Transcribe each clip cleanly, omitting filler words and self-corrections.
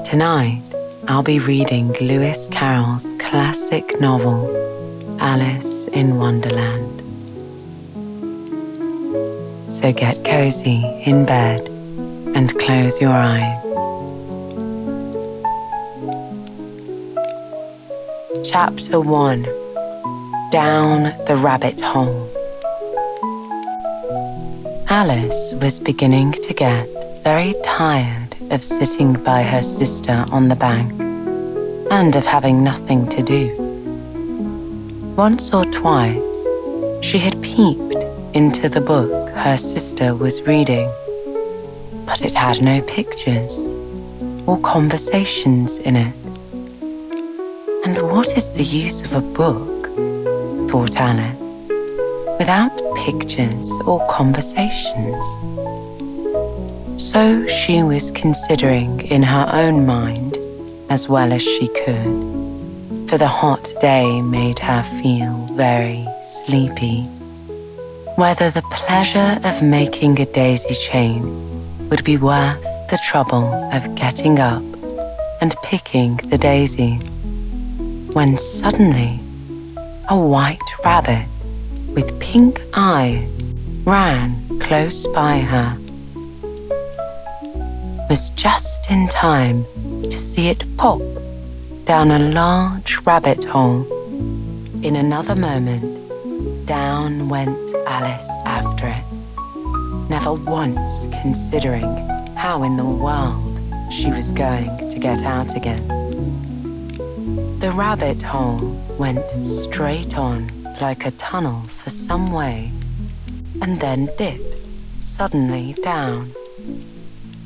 Tonight, I'll be reading Lewis Carroll's classic novel, Alice in Wonderland. So get cozy in bed and close your eyes. Chapter 1. Down the Rabbit Hole. Alice was beginning to get very tired of sitting by her sister on the bank and of having nothing to do. Once or twice, she had peeped into the book her sister was reading, but it had no pictures or conversations in it. And what is the use of a book, thought Alice, without pictures or conversations? So she was considering in her own mind, as well as she could, for the hot day made her feel very sleepy, whether the pleasure of making a daisy chain would be worth the trouble of getting up and picking the daisies, when suddenly a white rabbit with pink eyes ran close by her. Was just in time to see it pop down a large rabbit hole. In another moment, down went Alice after it, never once considering how in the world she was going to get out again. The rabbit hole went straight on like a tunnel for some way, and then dipped suddenly down.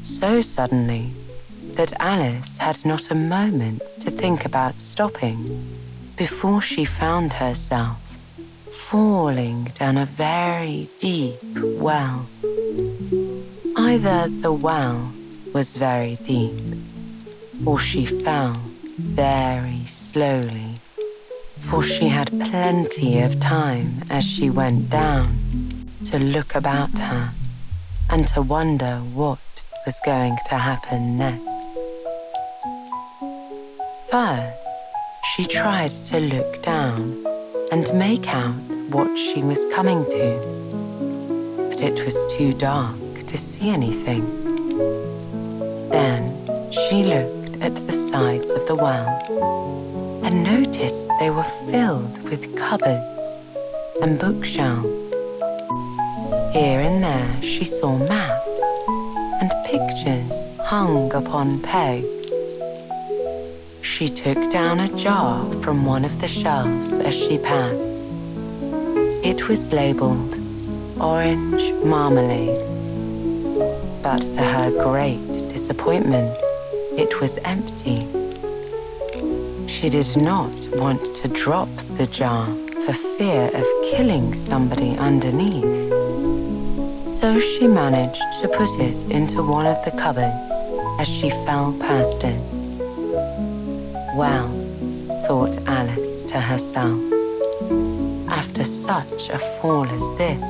So suddenly that Alice had not a moment to think about stopping before she found herself falling down a very deep well. Either the well was very deep, or she fell very slowly, for she had plenty of time as she went down to look about her and to wonder what was going to happen next. First, she tried to look down and make out what she was coming to, but it was too dark to see anything. Then she looked at the sides of the well and noticed they were filled with cupboards and bookshelves. Here and there she saw maps and pictures hung upon pegs. She took down a jar from one of the shelves as she passed. It was labeled Orange Marmalade, but to her great disappointment, it was empty. She did not want to drop the jar for fear of killing somebody underneath. So she managed to put it into one of the cupboards as she fell past it. Well, thought Alice to herself, after such a fall as this,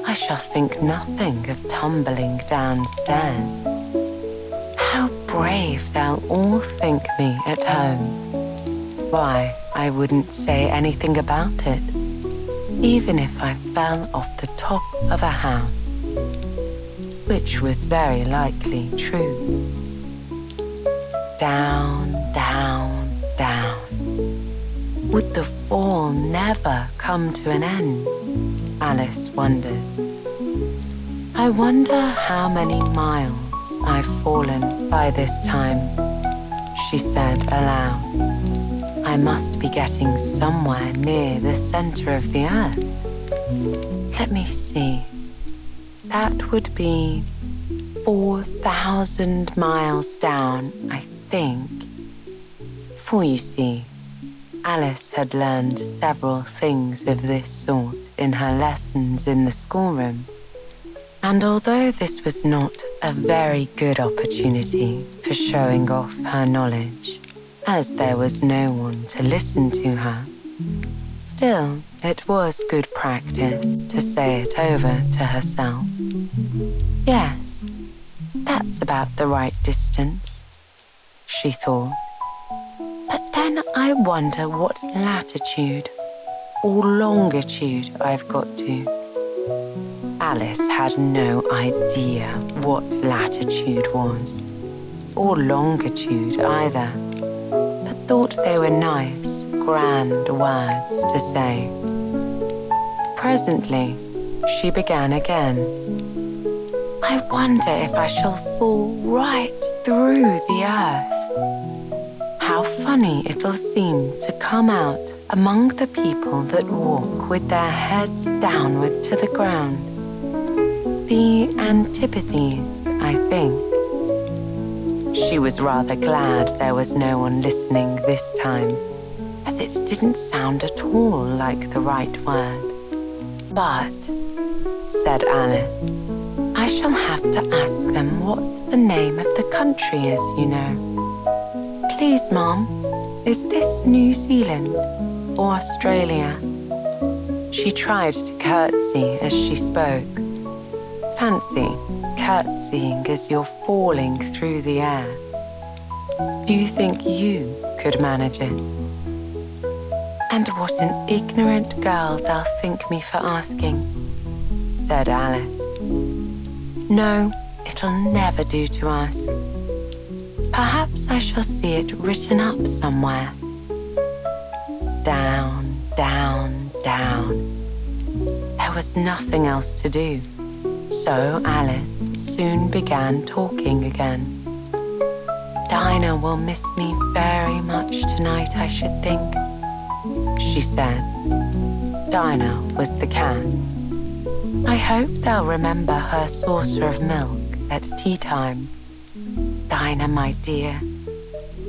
I shall think nothing of tumbling downstairs. How brave they'll all think me at home. Why, I wouldn't say anything about it, even if I fell off the top of a house, which was very likely true. Down, down, down. Would the fall never come to an end? Alice wondered. I wonder how many miles I've fallen by this time, she said aloud. I must be getting somewhere near the center of the earth. Let me see. That would be 4,000 miles down, I think. For you see, Alice had learned several things of this sort in her lessons in the schoolroom. And although this was not a very good opportunity for showing off her knowledge, as there was no one to listen to her, still it was good practice to say it over to herself Yes, that's about the right distance, she thought. But then I wonder what latitude or longitude I've got to. Alice had no idea what latitude was, or longitude either, but thought they were nice, grand words to say. Presently, she began again. I wonder if I shall fall right through the earth. How funny it'll seem to come out among the people that walk with their heads downward to the ground. The antipathies, I think. She was rather glad there was no one listening this time, as it didn't sound at all like the right word. But, said Alice, I shall have to ask them what the name of the country is, you know. Please, Mom, is this New Zealand or Australia? She tried to curtsy as she spoke. Fancy curtsying as you're falling through the air. Do you think you could manage it? And what an ignorant girl they'll think me for asking, said Alice. No, it'll never do to ask. Perhaps I shall see it written up somewhere. Down, down, down. There was nothing else to do, so Alice soon began talking again. Dinah will miss me very much tonight, I should think, she said. Dinah was the cat. I hope they'll remember her saucer of milk at tea time. Dinah, my dear,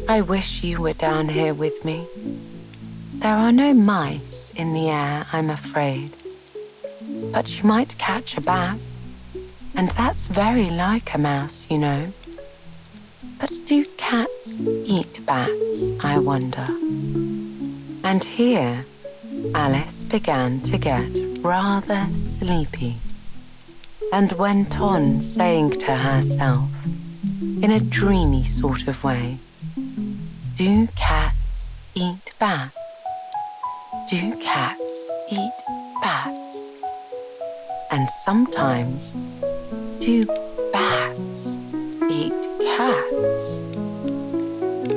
I wish you were down here with me. There are no mice in the air, I'm afraid. But you might catch a bat, and that's very like a mouse, you know. But do cats eat bats, I wonder? And here, Alice began to get rather sleepy, and went on saying to herself, in a dreamy sort of way, do cats eat bats? Do cats eat bats? And sometimes, do bats eat cats?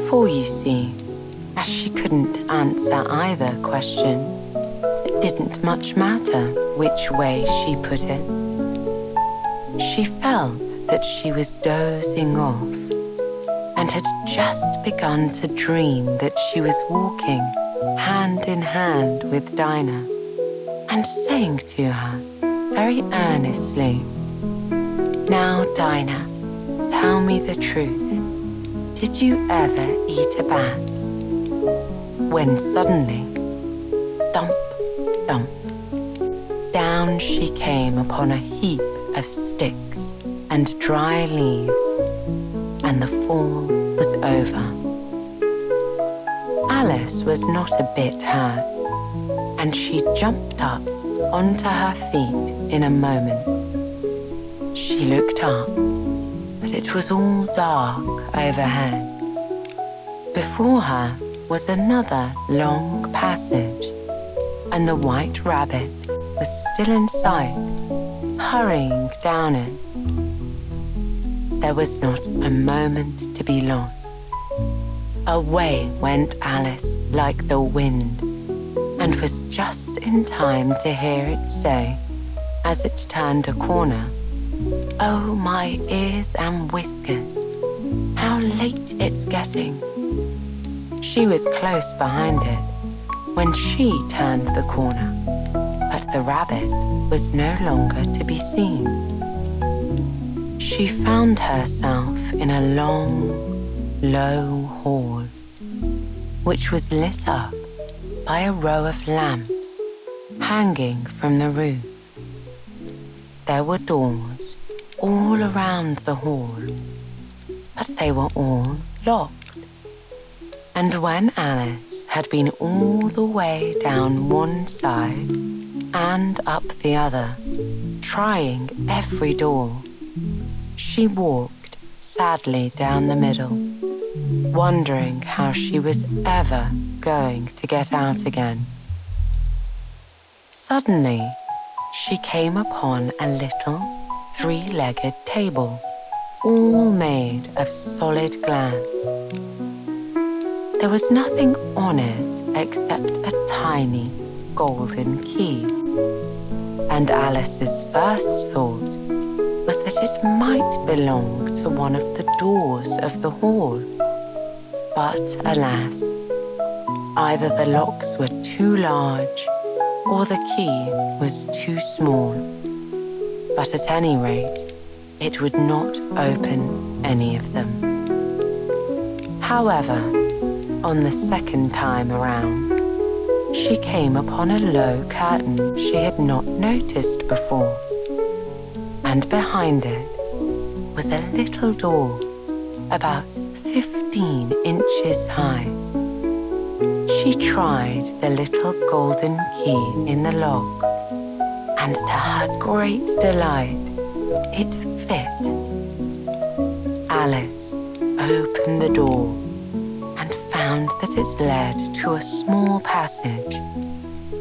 For you see, as she couldn't answer either question, it didn't much matter which way she put it. She felt that she was dozing off and had just begun to dream that she was walking hand in hand with Dinah and saying to her very earnestly, Now, Dinah, tell me the truth. Did you ever eat a bat? When suddenly, thump, thump, down she came upon a heap of sticks and dry leaves, and the fall was over. Alice was not a bit hurt, and she jumped up onto her feet in a moment. She looked up, but it was all dark overhead. Before her was another long passage, and the white rabbit was still in sight, hurrying down it. There was not a moment to be lost. Away went Alice like the wind, and was just in time to hear it say, as it turned a corner, Oh, my ears and whiskers, how late it's getting. She was close behind it when she turned the corner, but the rabbit was no longer to be seen. She found herself in a long, low hall, which was lit up by a row of lamps hanging from the roof. There were doors all around the hall, but they were all locked. And when Alice had been all the way down one side and up the other, trying every door. She walked sadly down the middle, wondering how she was ever going to get out again. Suddenly, she came upon a little three-legged table, all made of solid glass. There was nothing on it except a tiny golden key, and Alice's first thought was that it might belong to one of the doors of the hall. But alas, either the locks were too large or the key was too small. But at any rate, it would not open any of them. However, on the second time around, she came upon a low curtain she had not noticed before, and behind it was a little door about 15 inches high. She tried the little golden key in the lock, and to her great delight, it fit. Alice opened the door and found that it led to a small passage,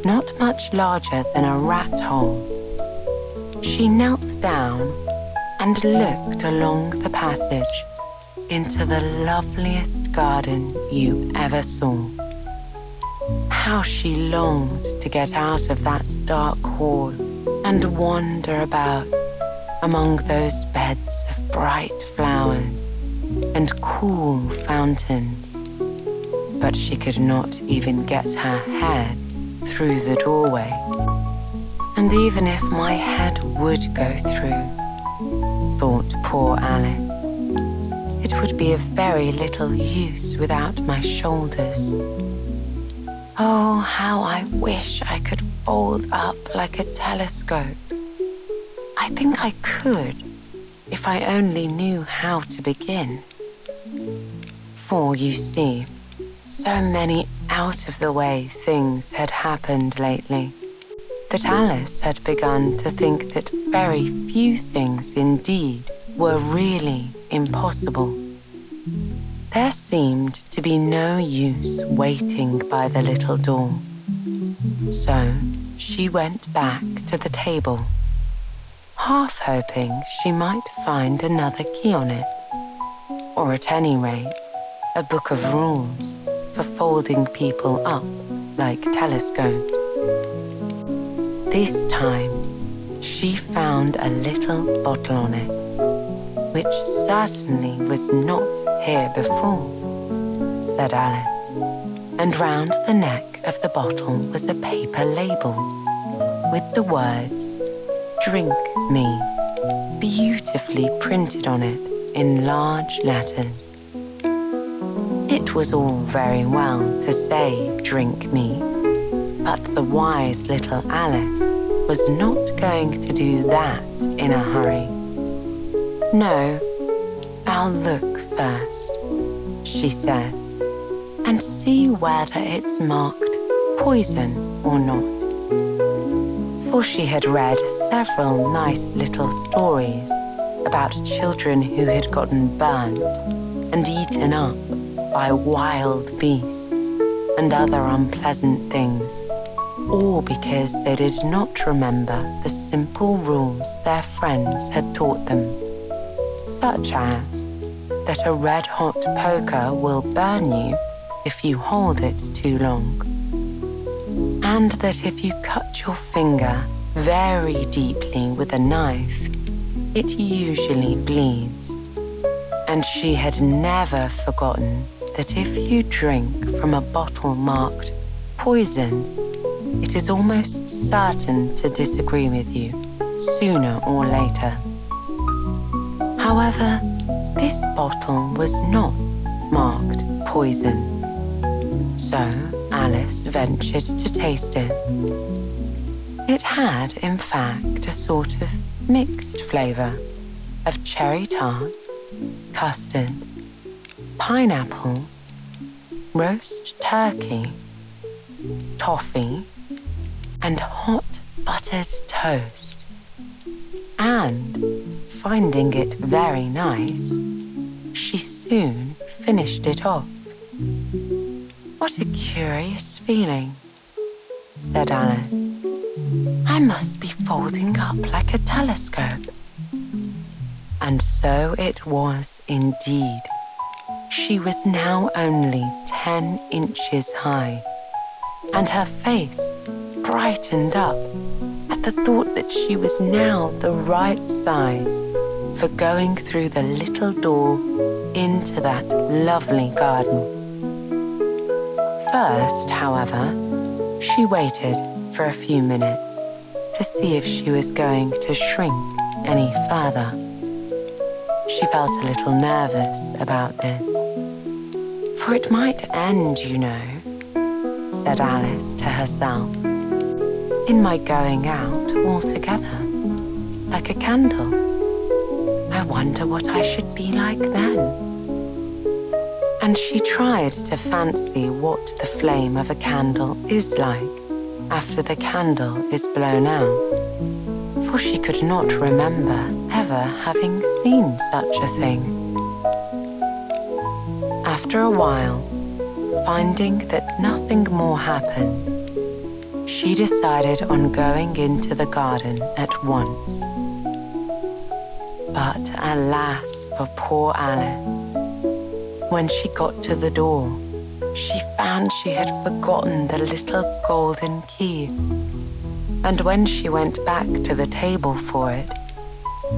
not much larger than a rat hole. She knelt down and looked along the passage into the loveliest garden you ever saw. How she longed to get out of that dark hall and wander about among those beds of bright flowers and cool fountains. But she could not even get her head through the doorway. And even if my head would go through, thought poor Alice, it would be of very little use without my shoulders. Oh, how I wish I could fold up like a telescope. I think I could, if I only knew how to begin. For, you see, so many out-of-the-way things had happened lately that Alice had begun to think that very few things indeed were really impossible. There seemed to be no use waiting by the little door. So she went back to the table, half hoping she might find another key on it, or at any rate, a book of rules for folding people up like telescopes. This time, she found a little bottle on it, which certainly was not here before, said Alice, and round the neck of the bottle was a paper label with the words, "Drink me," beautifully printed on it in large letters. It was all very well to say, "Drink me," but the wise little Alice was not going to do that in a hurry. "No, I'll look first," she said, "and see whether it's marked poison or not." For she had read several nice little stories about children who had gotten burnt and eaten up by wild beasts and other unpleasant things, all because they did not remember the simple rules their friends had taught them, such as that a red-hot poker will burn you if you hold it too long, and that if you cut your finger very deeply with a knife, it usually bleeds. And she had never forgotten that if you drink from a bottle marked poison, it is almost certain to disagree with you sooner or later. However, this bottle was not marked poison, so Alice ventured to taste it. It had, in fact, a sort of mixed flavour of cherry tart, custard, pineapple, roast turkey, toffee, and hot buttered toast. and, finding it very nice, she soon finished it off. "What a curious feeling," said Alice. "I must be folding up like a telescope." And so it was indeed. She was now only 10 inches high, and her face brightened up at the thought that she was now the right size for going through the little door into that lovely garden. First, however, she waited for a few minutes to see if she was going to shrink any further. She felt a little nervous about this. "For it might end, you know," said Alice to herself, "in my going out altogether, like a candle. I wonder what I should be like then." And she tried to fancy what the flame of a candle is like after the candle is blown out, for she could not remember ever having seen such a thing. After a while, finding that nothing more happened, she decided on going into the garden at once. But alas for poor Alice. When she got to the door, she found she had forgotten the little golden key. And when she went back to the table for it,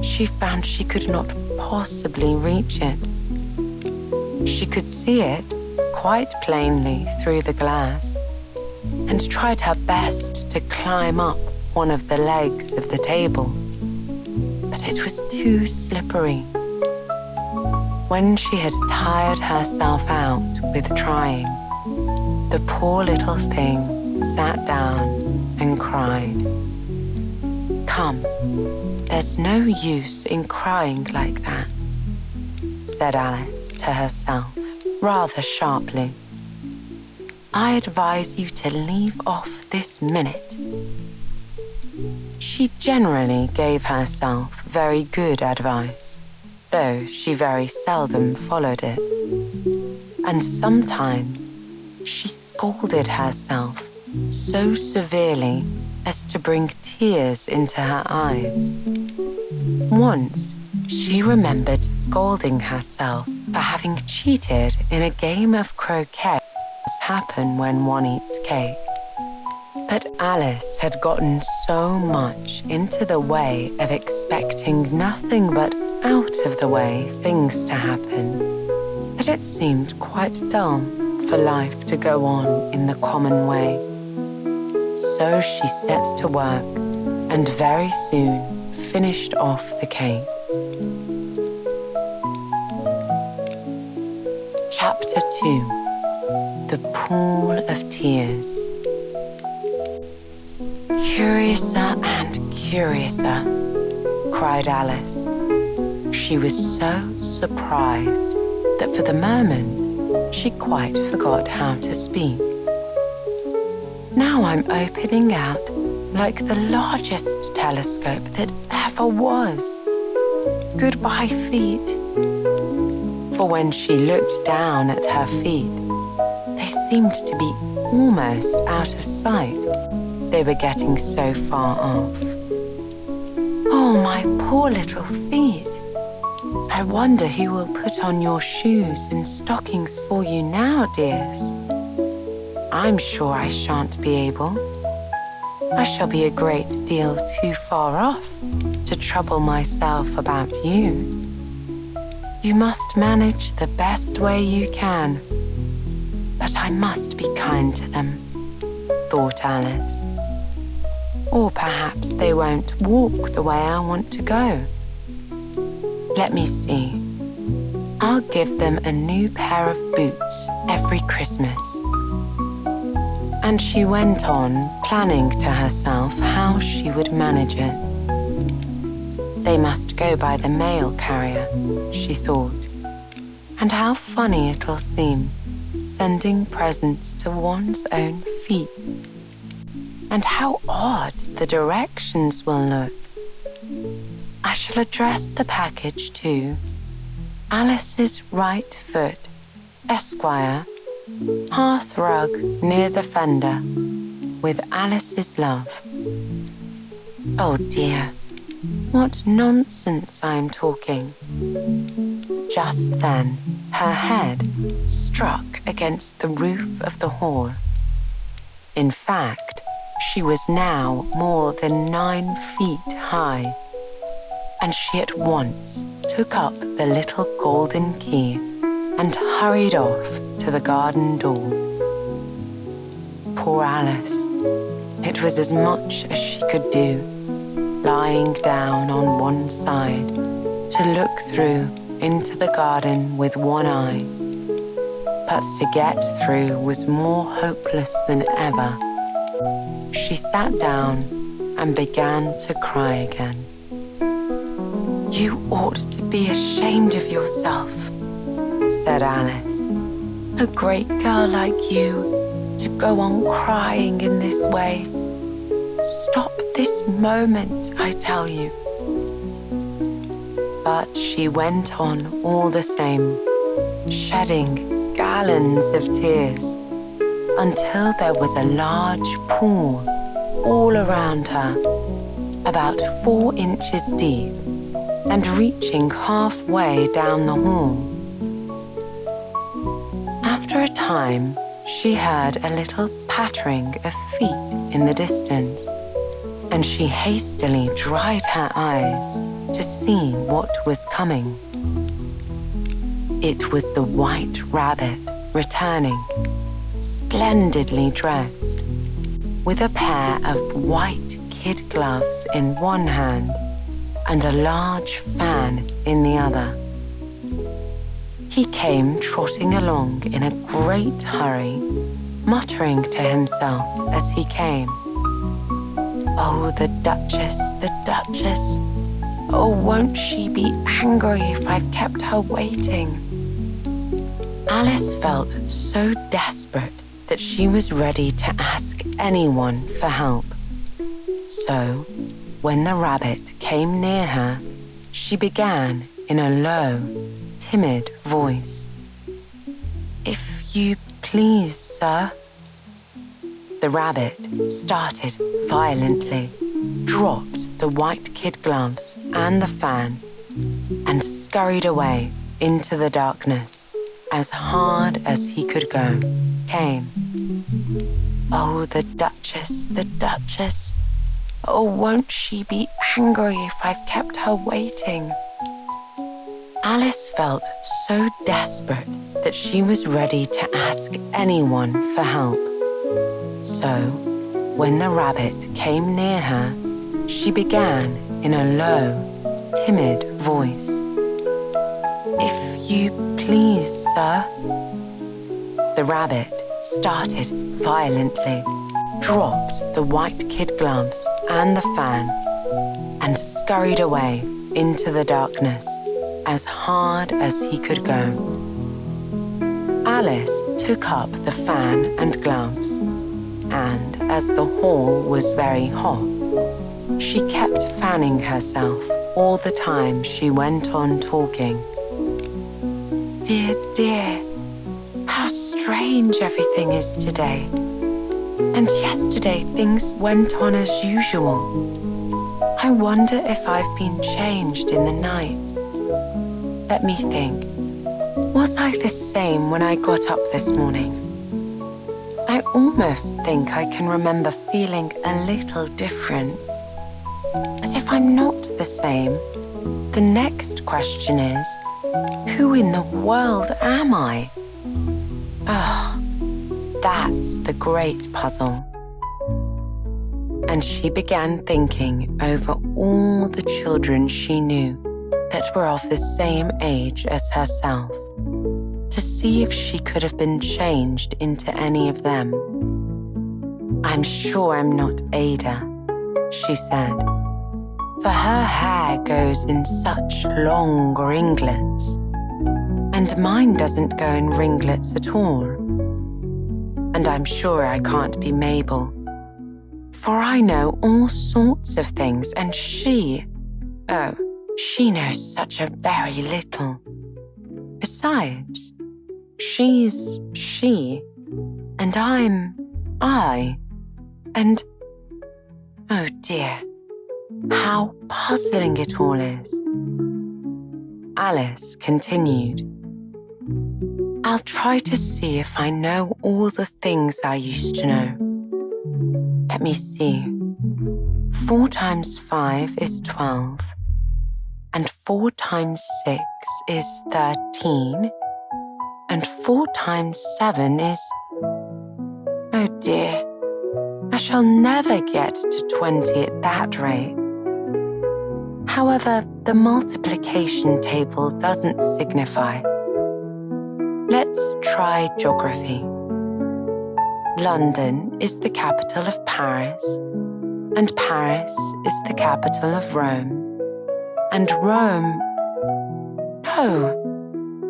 she found she could not possibly reach it. She could see it quite plainly through the glass, and tried her best to climb up one of the legs of the table, but it was too slippery. When she had tired herself out with trying, the poor little thing sat down and cried. "Come, there's no use in crying like that," said Alice to herself rather sharply. "I advise you to leave off this minute." She generally gave herself very good advice, though she very seldom followed it. And sometimes she scolded herself so severely as to bring tears into her eyes. Once, she remembered scolding herself for having cheated in a game of croquet, as happen when one eats cake. But Alice had gotten so much into the way of expecting nothing but out-of-the-way things to happen that it seemed quite dull for life to go on in the common way. So she set to work and very soon finished off the cake. Chapter 2. The Pool of Tears. "Curiouser and curiouser," cried Alice. She was so surprised that for the moment she quite forgot how to speak. "Now I'm opening out like the largest telescope that ever was. Goodbye, feet." For when she looked down at her feet, they seemed to be almost out of sight. They were getting so far off. "Oh, my poor little feet. I wonder who will put on your shoes and stockings for you now, dears. I'm sure I shan't be able. I shall be a great deal too far off to trouble myself about you. You must manage the best way you can, but I must be kind to them," thought Alice. "Or perhaps they won't walk the way I want to go. Let me see. I'll give them a new pair of boots every Christmas." And she went on planning to herself how she would manage it. They must go by the mail carrier, she thought, and how funny it'll seem sending presents to one's own feet. And how odd the directions will look. I shall address the package to Alice's right foot, Esquire, hearthrug near the fender, with Alice's love. Oh dear, what nonsense I am talking. Just then, her head struck against the roof of the hall. In fact, she was now more than 9 feet high, and she at once took up the little golden key and hurried off to the garden door. Poor Alice. It was as much as she could do, lying down on one side to look through into the garden with one eye. But to get through was more hopeless than ever. She sat down and began to cry again. "You ought to be ashamed of yourself," said Alice. "A great girl like you to go on crying in this way. Stop this moment, I tell you." But she went on all the same, shedding gallons of tears, until there was a large pool all around her, about 4 inches deep and reaching halfway down the hall. After a time, she heard a little pattering of feet in the distance, and she hastily dried her eyes to see what was coming. It was the White Rabbit returning, splendidly dressed, with a pair of white kid gloves in one hand and a large fan in the other. He came trotting along in a great hurry, muttering to himself as he came, "Oh, the Duchess, the Duchess! Oh, won't she be angry if I've kept her waiting?" Alice felt so desperate that she was ready to ask anyone for help. So, when the rabbit came near her, she began in a low, timid voice, "If you please, sir." The rabbit started violently, dropped the white kid gloves and the fan, and scurried away into the darkness as hard as he could go. Came, "Oh, the Duchess, the Duchess! Oh, won't she be angry if I've kept her waiting?" Alice felt so desperate that she was ready to ask anyone for help. So, when the rabbit came near her, she began in a low, timid voice, "If you please, sir." The rabbit started violently, dropped the white kid gloves and the fan, and scurried away into the darkness as hard as he could go. Alice took up the fan and gloves, and as the hall was very hot, she kept fanning herself all the time she went on talking. "Dear, dear, how strange everything is today. And yesterday things went on as usual. I wonder if I've been changed in the night. Let me think. Was I the same when I got up this morning? I almost think I can remember feeling a little different. But if I'm not the same, the next question is, who in the world am I? Ah, that's the great puzzle." And she began thinking over all the children she knew that were of the same age as herself, to see if she could have been changed into any of them. "I'm sure I'm not Ada," she said, "for her hair goes in such long ringlets, and mine doesn't go in ringlets at all. And I'm sure I can't be Mabel, for I know all sorts of things, and she, oh, She knows such a very little. Besides, she's she, and I'm I, and oh dear, how puzzling it all is. Alice continued, I'll try to see if I know all the things I used to know. Let me see. 4 times 5 is 12, and 4 times 6 is 13, and 4 times 7 is... Oh dear, I shall never get to 20 at that rate. However, the multiplication table doesn't signify. Let's try geography. London is the capital of Paris, and Paris is the capital of Rome. And Rome... No,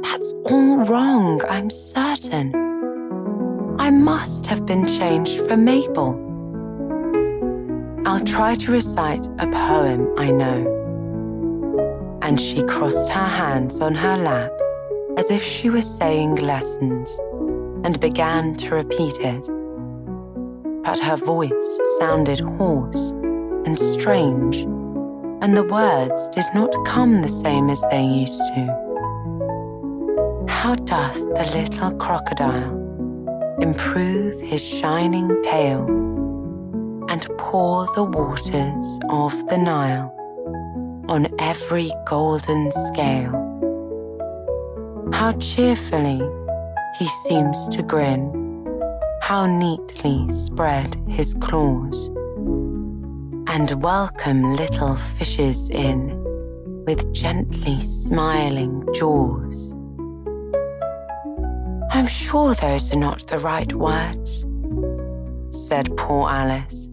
that's all wrong, I'm certain. I must have been changed for Mabel. I'll try to recite a poem I know. And she crossed her hands on her lap as if she were saying lessons and began to repeat it. But her voice sounded hoarse and strange, and the words did not come the same as they used to. How doth the little crocodile improve his shining tail and pour the waters of the Nile on every golden scale? How cheerfully he seems to grin, how neatly spread his claws, and welcome little fishes in with gently smiling jaws. I'm sure those are not the right words, said poor Alice,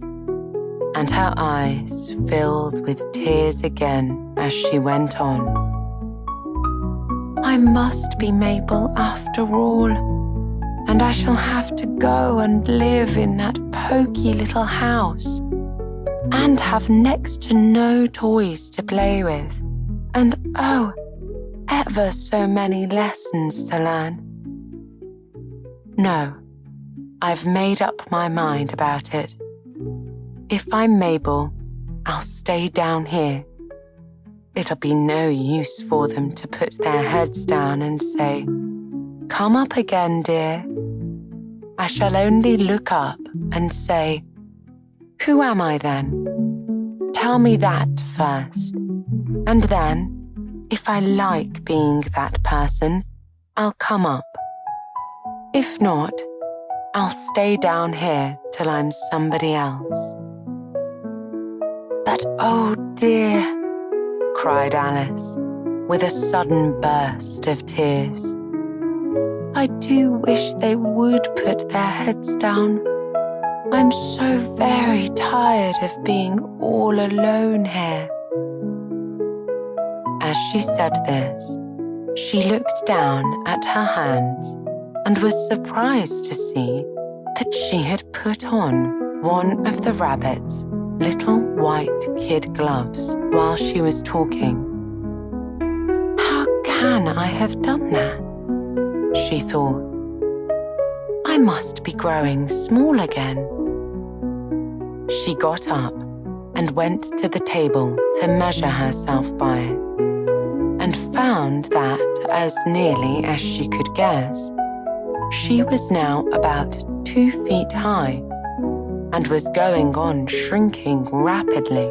and her eyes filled with tears again as she went on. I must be Mabel after all, and I shall have to go and live in that poky little house, and have next to no toys to play with, and oh, ever so many lessons to learn. No, I've made up my mind about it. If I'm Mabel, I'll stay down here. It'll be no use for them to put their heads down and say, "Come up again, dear." I shall only look up and say, "Who am I then? Tell me that first. And then, if I like being that person, I'll come up. If not, I'll stay down here till I'm somebody else." But oh dear, cried Alice, with a sudden burst of tears. I do wish they would put their heads down. I'm so very tired of being all alone here. As she said this, she looked down at her hands and was surprised to see that she had put on one of the rabbit's little white kid gloves while she was talking. How can I have done that? She thought. I must be growing small again. She got up and went to the table to measure herself by it, and found that, as nearly as she could guess, she was now about 2 feet high and was going on shrinking rapidly.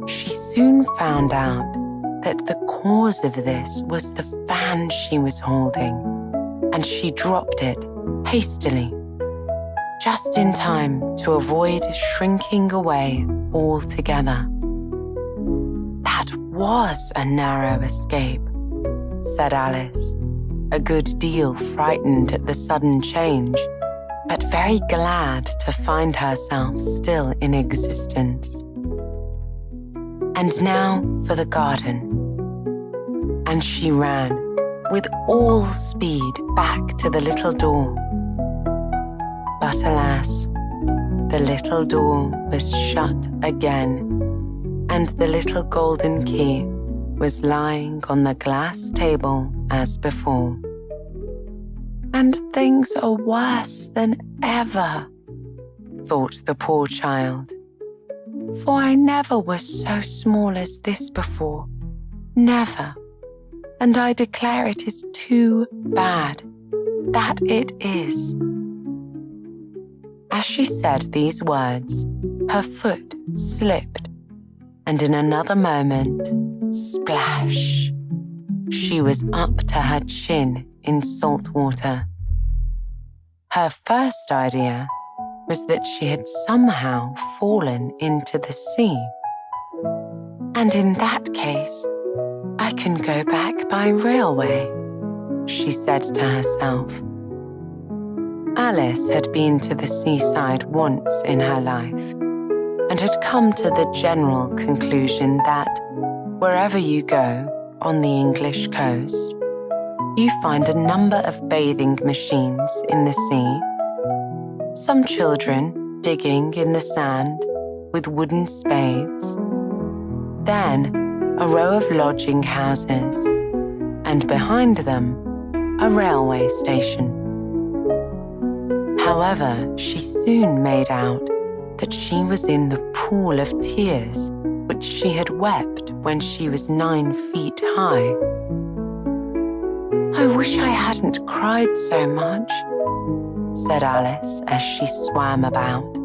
She soon found out that the cause of this was the fan she was holding, and she dropped it hastily, just in time to avoid shrinking away altogether. That was a narrow escape, said Alice, a good deal frightened at the sudden change, but very glad to find herself still in existence. And now for the garden. And she ran with all speed back to the little door. But alas, the little door was shut again, and the little golden key was lying on the glass table as before. And things are worse than ever, thought the poor child. For I never was so small as this before, never. And I declare it is too bad, that it is. As she said these words, her foot slipped, and in another moment, splash, she was up to her chin in salt water. Her first idea was that she had somehow fallen into the sea. And in that case, I can go back by railway, she said to herself. Alice had been to the seaside once in her life and had come to the general conclusion that wherever you go on the English coast, you find a number of bathing machines in the sea, some children digging in the sand with wooden spades, then a row of lodging houses, and behind them, a railway station. However, she soon made out that she was in the pool of tears which she had wept when she was 9 feet high. I wish I hadn't cried so much, said Alice as she swam about,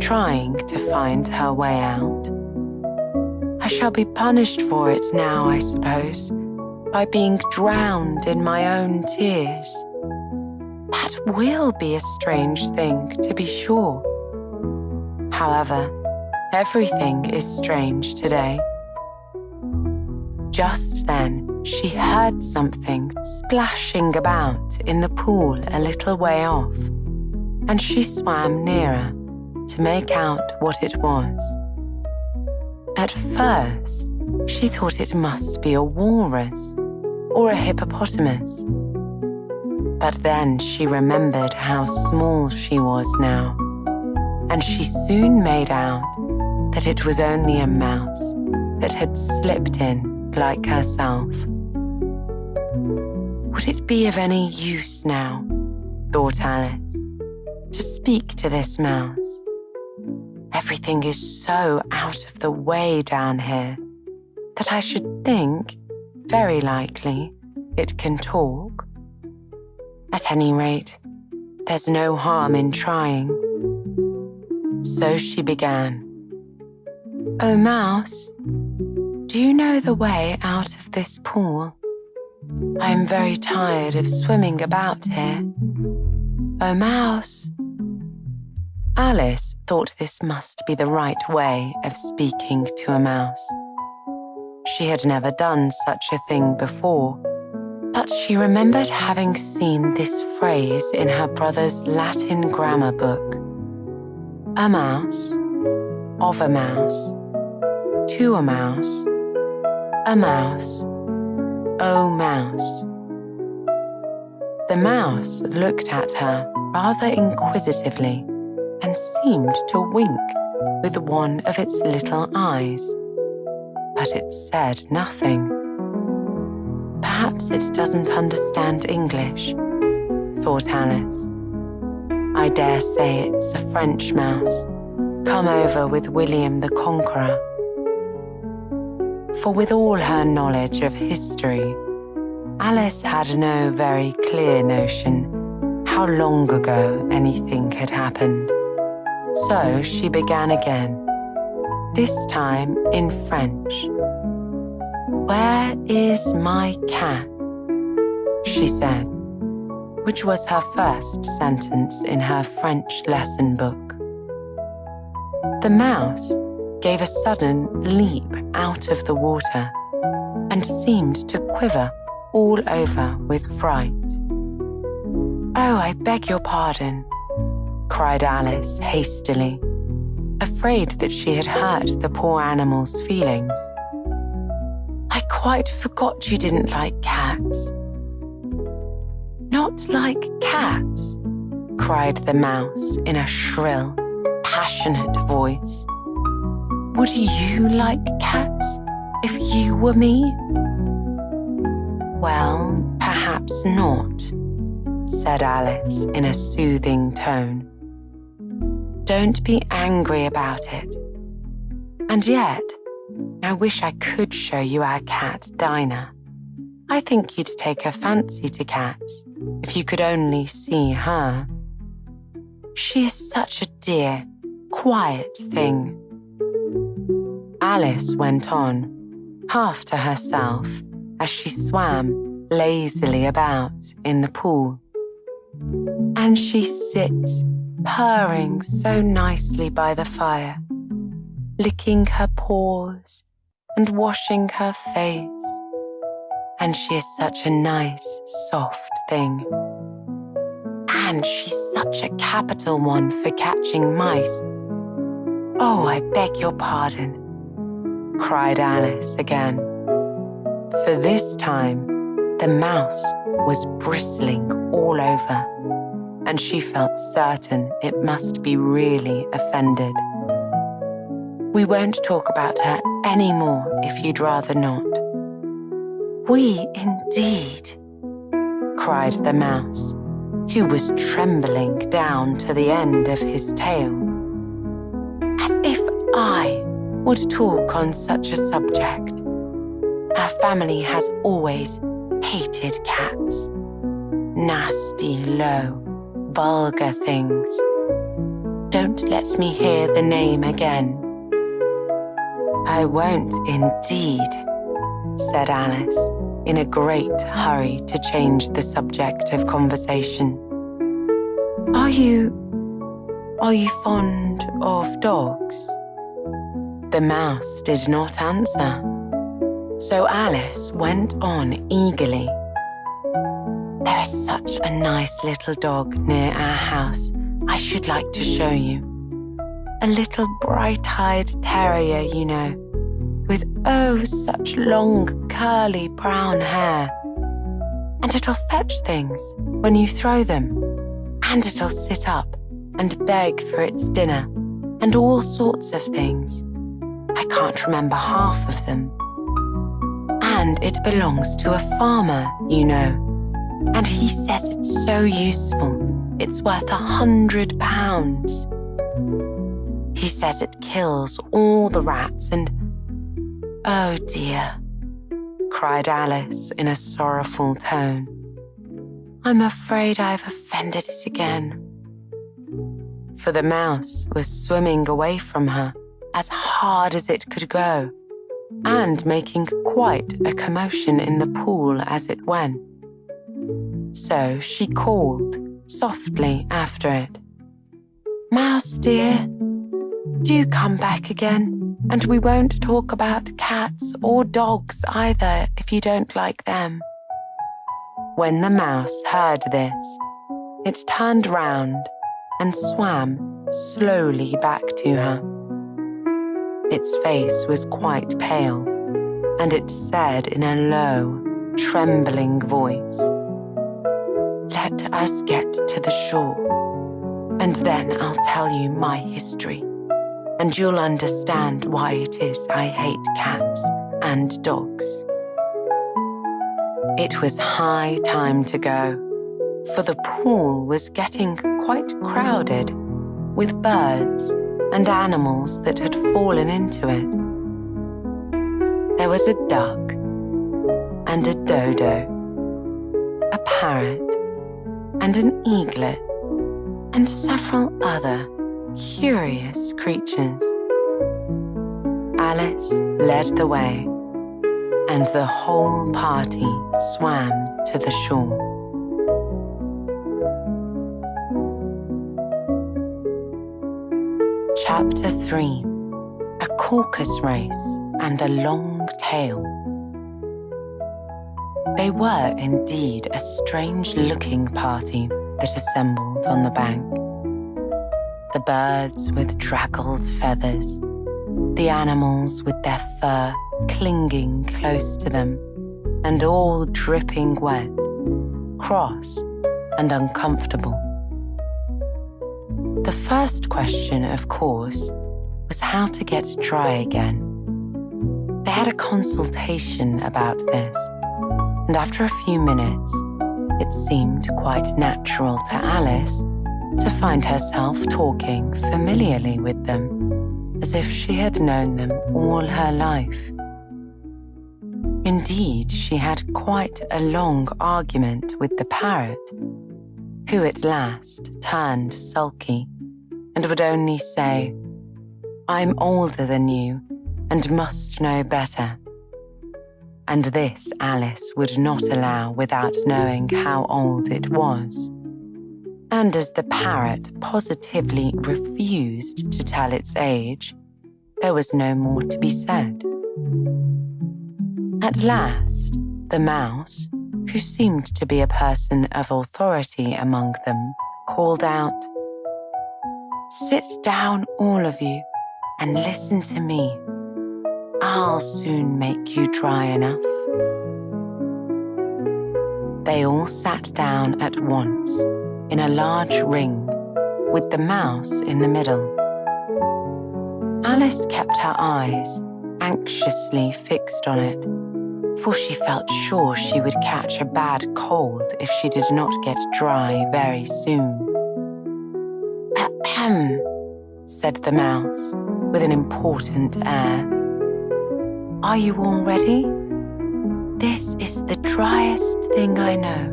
trying to find her way out. I shall be punished for it now, I suppose, by being drowned in my own tears. That will be a strange thing, to be sure. However, everything is strange today. Just then, she heard something splashing about in the pool a little way off, and she swam nearer to make out what it was. At first, she thought it must be a walrus or a hippopotamus. But then she remembered how small she was now, and she soon made out that it was only a mouse that had slipped in like herself. Would it be of any use now, thought Alice, to speak to this mouse? Everything is so out of the way down here that I should think, very likely, it can talk. At any rate, there's no harm in trying. So she began. Oh, Mouse, do you know the way out of this pool? I am very tired of swimming about here. Oh, Mouse. Alice thought this must be the right way of speaking to a mouse. She had never done such a thing before, but she remembered having seen this phrase in her brother's Latin grammar book. A mouse, of a mouse, to a mouse, oh mouse. The mouse looked at her rather inquisitively and seemed to wink with one of its little eyes, but it said nothing. Perhaps it doesn't understand English, thought Alice. I dare say it's a French mouse, come over with William the Conqueror. For with all her knowledge of history, Alice had no very clear notion how long ago anything had happened. So she began again, this time in French. Where is my cat? She said, which was her first sentence in her French lesson book. The mouse gave a sudden leap out of the water and seemed to quiver all over with fright. Oh, I beg your pardon, cried Alice hastily, afraid that she had hurt the poor animal's feelings. I quite forgot you didn't like cats. Not like cats, cried the mouse in a shrill, passionate voice. Would you like cats if you were me? Well, perhaps not, said Alice in a soothing tone. Don't be angry about it. And yet, I wish I could show you our cat, Dinah. I think you'd take a fancy to cats if you could only see her. She is such a dear, quiet thing. Alice went on, half to herself, as she swam lazily about in the pool. And she sits, purring so nicely by the fire, licking her paws and washing her face. And she is such a nice, soft thing. And she's such a capital one for catching mice. Oh, I beg your pardon, cried Alice again. For this time, the mouse was bristling all over, and she felt certain it must be really offended. We won't talk about her any more if you'd rather not. We indeed, cried the mouse, who was trembling down to the end of his tail. As if I would talk on such a subject. Our family has always hated cats. Nasty, low, vulgar things. Don't let me hear the name again. I won't indeed, said Alice, in a great hurry to change the subject of conversation. Are you fond of dogs? The mouse did not answer, so Alice went on eagerly. There is such a nice little dog near our house I should like to show you. A little bright-eyed terrier, you know, with oh such long curly brown hair. And it'll fetch things when you throw them, and it'll sit up and beg for its dinner and all sorts of things. I can't remember half of them. And it belongs to a farmer, you know, and he says it's so useful, it's worth £100. He says it kills all the rats and... Oh dear, cried Alice in a sorrowful tone. I'm afraid I've offended it again. For the mouse was swimming away from her as hard as it could go, and making quite a commotion in the pool as it went. So she called softly after it. Mouse dear, do come back again, and we won't talk about cats or dogs either if you don't like them. When the mouse heard this, it turned round and swam slowly back to her. Its face was quite pale, and it said in a low, trembling voice, Let us get to the shore, and then I'll tell you my history, and you'll understand why it is I hate cats and dogs. It was high time to go, for the pool was getting quite crowded with birds and animals that had fallen into it. There was a duck and a dodo, a parrot and an eaglet, and several other curious creatures. Alice led the way, and the whole party swam to the shore. Chapter 3. A Caucus Race and a Long Tail. They were indeed a strange-looking party that assembled on the bank. The birds with draggled feathers, the animals with their fur clinging close to them, and all dripping wet, cross and uncomfortable. The first question, of course, was how to get dry again. They had a consultation about this, and after a few minutes, it seemed quite natural to Alice to find herself talking familiarly with them, as if she had known them all her life. Indeed, she had quite a long argument with the parrot, who at last turned sulky and would only say, "I'm older than you and must know better." And this Alice would not allow without knowing how old it was. And as the parrot positively refused to tell its age, there was no more to be said. At last, the mouse, who seemed to be a person of authority among them, called out, "Sit down, all of you, and listen to me. I'll soon make you dry enough." They all sat down at once in a large ring with the mouse in the middle. Alice kept her eyes anxiously fixed on it, for she felt sure she would catch a bad cold if she did not get dry very soon. "Ahem," said the mouse with an important air. "Are you all ready? This is the driest thing I know.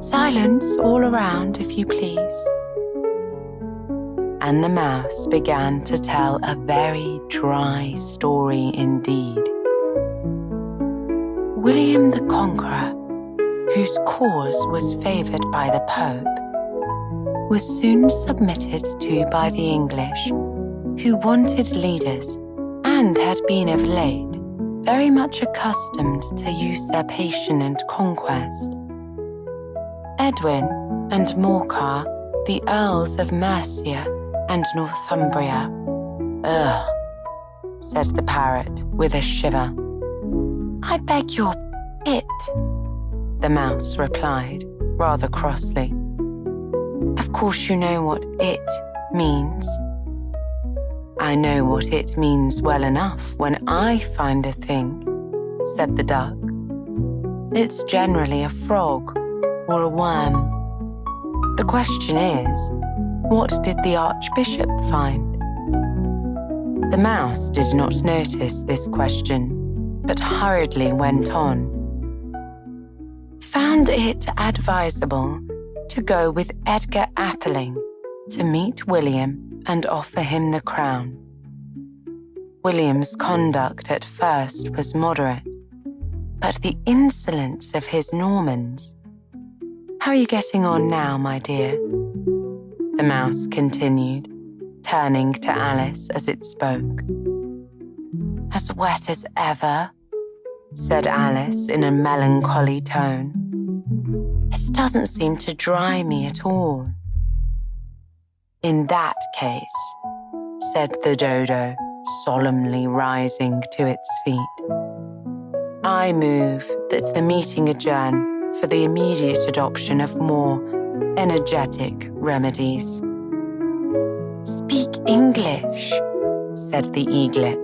Silence all around, if you please." And the mouse began to tell a very dry story indeed. William the Conqueror, whose cause was favoured by the Pope, was soon submitted to by the English, who wanted leaders and had been of late very much accustomed to usurpation and conquest. Edwin and Morcar, the Earls of Mercia and Northumbria. "Ugh," said the parrot with a shiver. "I beg your it," the mouse replied, rather crossly. "Of course you know what it means." "I know what it means well enough when I find a thing," said the duck. "It's generally a frog or a worm. The question is, what did the Archbishop find?" The mouse did not notice this question, but hurriedly went on. "Found it advisable to go with Edgar Atheling to meet William and offer him the crown. William's conduct at first was moderate, but the insolence of his Normans— How are you getting on now, my dear?" the mouse continued, turning to Alice as it spoke. "As wet as ever," said Alice in a melancholy tone. "It doesn't seem to dry me at all." "In that case," said the dodo, solemnly rising to its feet, "I move that the meeting adjourn for the immediate adoption of more energetic remedies." "Speak English," said the eaglet.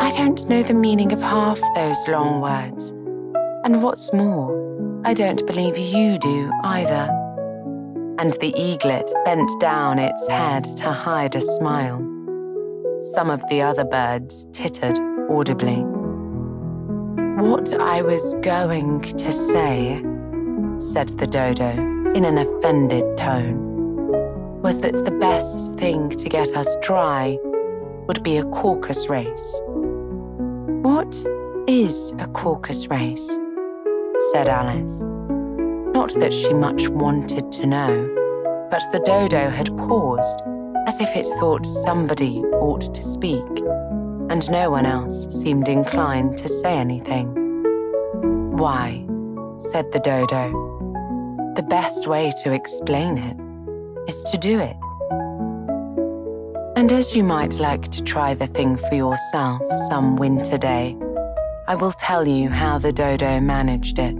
"I don't know the meaning of half those long words, and what's more, I don't believe you do either." And the eaglet bent down its head to hide a smile. Some of the other birds tittered audibly. "What I was going to say," said the dodo in an offended tone, "was that the best thing to get us dry would be a caucus race." "What is a caucus race?" said Alice. Not that she much wanted to know, but the dodo had paused as if it thought somebody ought to speak, and no one else seemed inclined to say anything. "Why," said the dodo, "the best way to explain it is to do it. And as you might like to try the thing for yourself some winter day, I will tell you how the dodo managed it.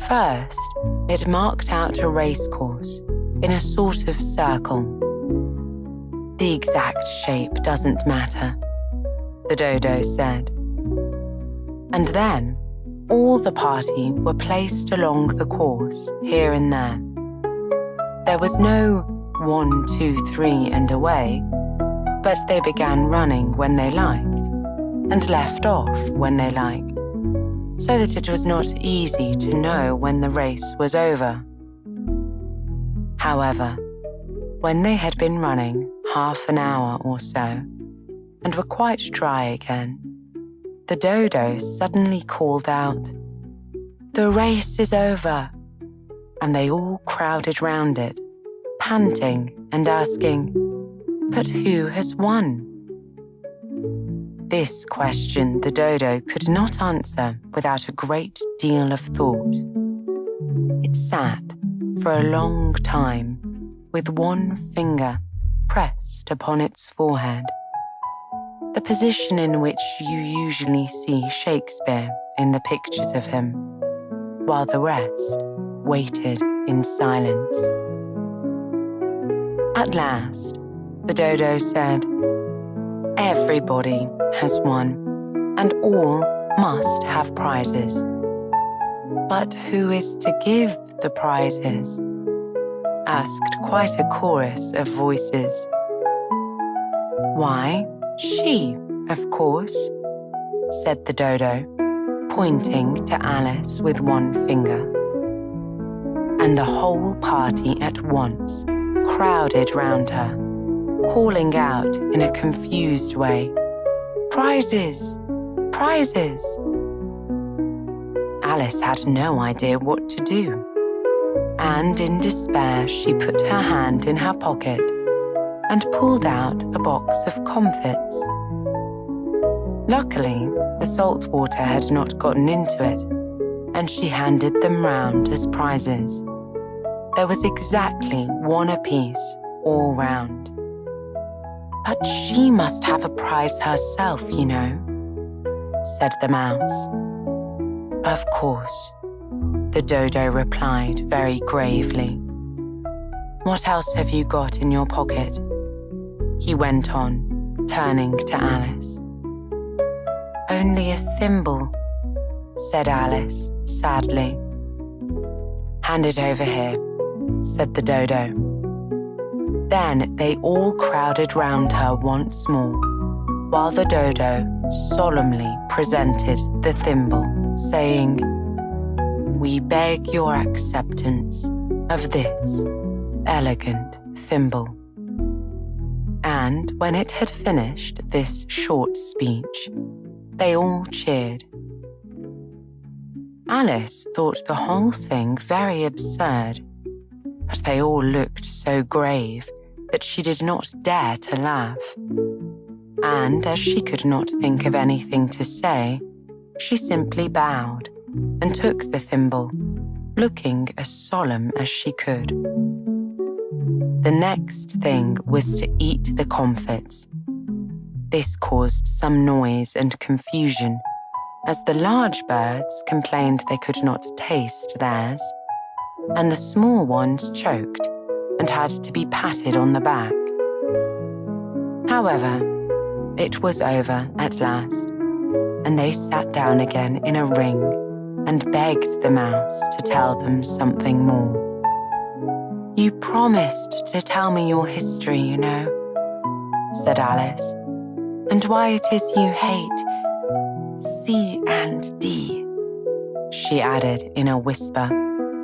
First, it marked out a racecourse in a sort of circle. The exact shape doesn't matter, the dodo said. And then all the party were placed along the course here and there. There was no 1, 2, 3 and away, but they began running when they liked and left off when they liked, so that it was not easy to know when the race was over. However, when they had been running half an hour or so and were quite dry again, the dodo suddenly called out, "The race is over!" And they all crowded round it, panting and asking, "But who has won?" This question the dodo could not answer without a great deal of thought. It sat for a long time with one finger pressed upon its forehead, the position in which you usually see Shakespeare in the pictures of him, while the rest waited in silence. At last, the dodo said, "Everybody has won, and all must have prizes. But who is to give the prizes?" asked quite a chorus of voices. "Why, she, of course," said the dodo, pointing to Alice with one finger. And the whole party at once crowded round her, calling out in a confused way, "Prizes! Prizes!" Alice had no idea what to do, and in despair she put her hand in her pocket and pulled out a box of comfits. Luckily, the salt water had not gotten into it, and she handed them round as prizes. There was exactly one apiece all round. "But she must have a prize herself, you know," said the mouse. "Of course," the dodo replied very gravely. "What else have you got in your pocket?" he went on, turning to Alice. "Only a thimble," said Alice sadly. "Hand it over here," said the dodo. Then they all crowded round her once more, while the dodo solemnly presented the thimble, saying, "We beg your acceptance of this elegant thimble." And when it had finished this short speech, they all cheered. Alice thought the whole thing very absurd, but they all looked so grave that she did not dare to laugh. And as she could not think of anything to say, she simply bowed and took the thimble, looking as solemn as she could. The next thing was to eat the comfits. This caused some noise and confusion, as the large birds complained they could not taste theirs, and the small ones choked and had to be patted on the back. However, it was over at last, and they sat down again in a ring and begged the mouse to tell them something more. "You promised to tell me your history, you know," said Alice, "and why it is you hate C and D," she added in a whisper,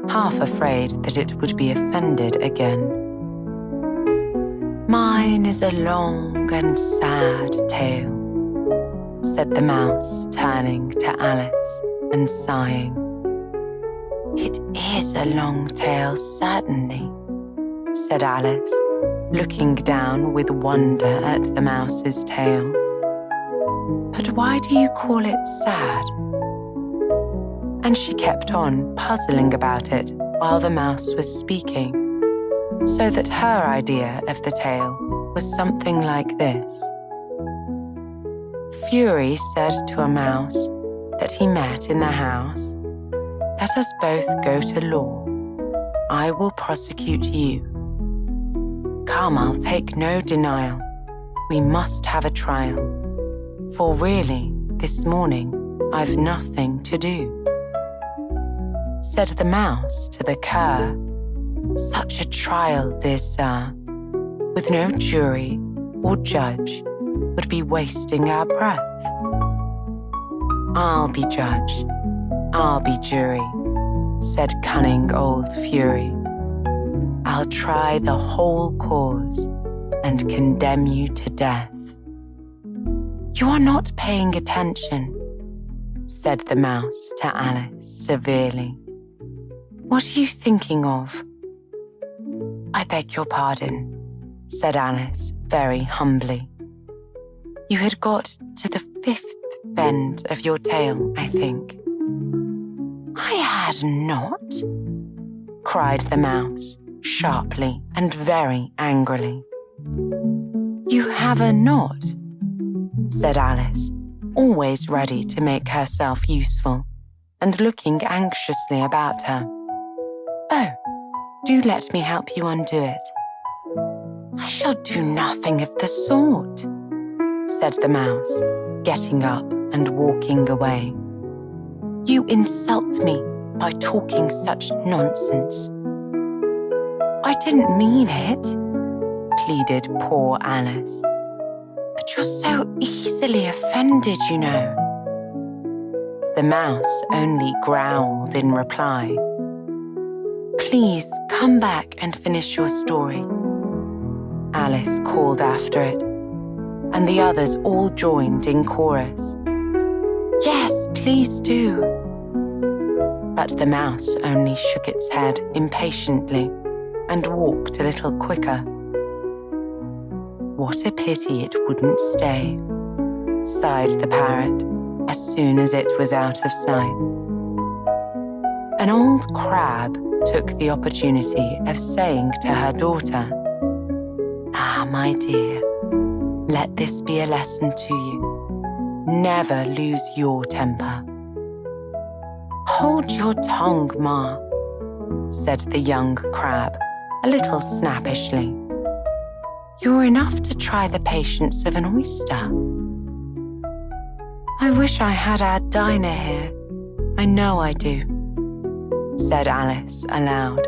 half afraid that it would be offended again. "Mine is a long and sad tale," said the mouse, turning to Alice and sighing. "It is a long tale, certainly," said Alice, looking down with wonder at the mouse's tail. "But why do you call it sad?" And she kept on puzzling about it while the mouse was speaking, so that her idea of the tale was something like this. Fury said to a mouse that he met in the house, "Let us both go to law. I will prosecute you. Come, I'll take no denial We must have a trial, for really, this morning, I've nothing to do. Said the mouse to the cur, such a trial, dear sir, with no jury or judge, would be wasting our breath. I'll be judge, I'll be jury, said cunning old Fury. I'll try the whole cause and condemn you to death. You are not paying attention, said the mouse to Alice severely. What are you thinking of? I beg your pardon, said Alice very humbly. You had got to the 5th bend of your tail, I think. I had not, cried the mouse sharply and very angrily. You have a not, said Alice, always ready to make herself useful and looking anxiously about her. Oh, do let me help you undo it. I shall do nothing of the sort, said the mouse, getting up and walking away. You insult me by talking such nonsense. I didn't mean it, pleaded poor Alice. But you're so easily offended, you know. The mouse only growled in reply. Please come back and finish your story. Alice called after it, and the others all joined in chorus. Yes, please do. But the mouse only shook its head impatiently and walked a little quicker. What a pity it wouldn't stay, sighed the parrot as soon as it was out of sight. An old crab took the opportunity of saying to her daughter, Ah, my dear, let this be a lesson to you. Never lose your temper. Hold your tongue, Ma, said the young crab, a little snappishly. You're enough to try the patience of an oyster. I wish I had our Dinah here. I know I do, said Alice aloud,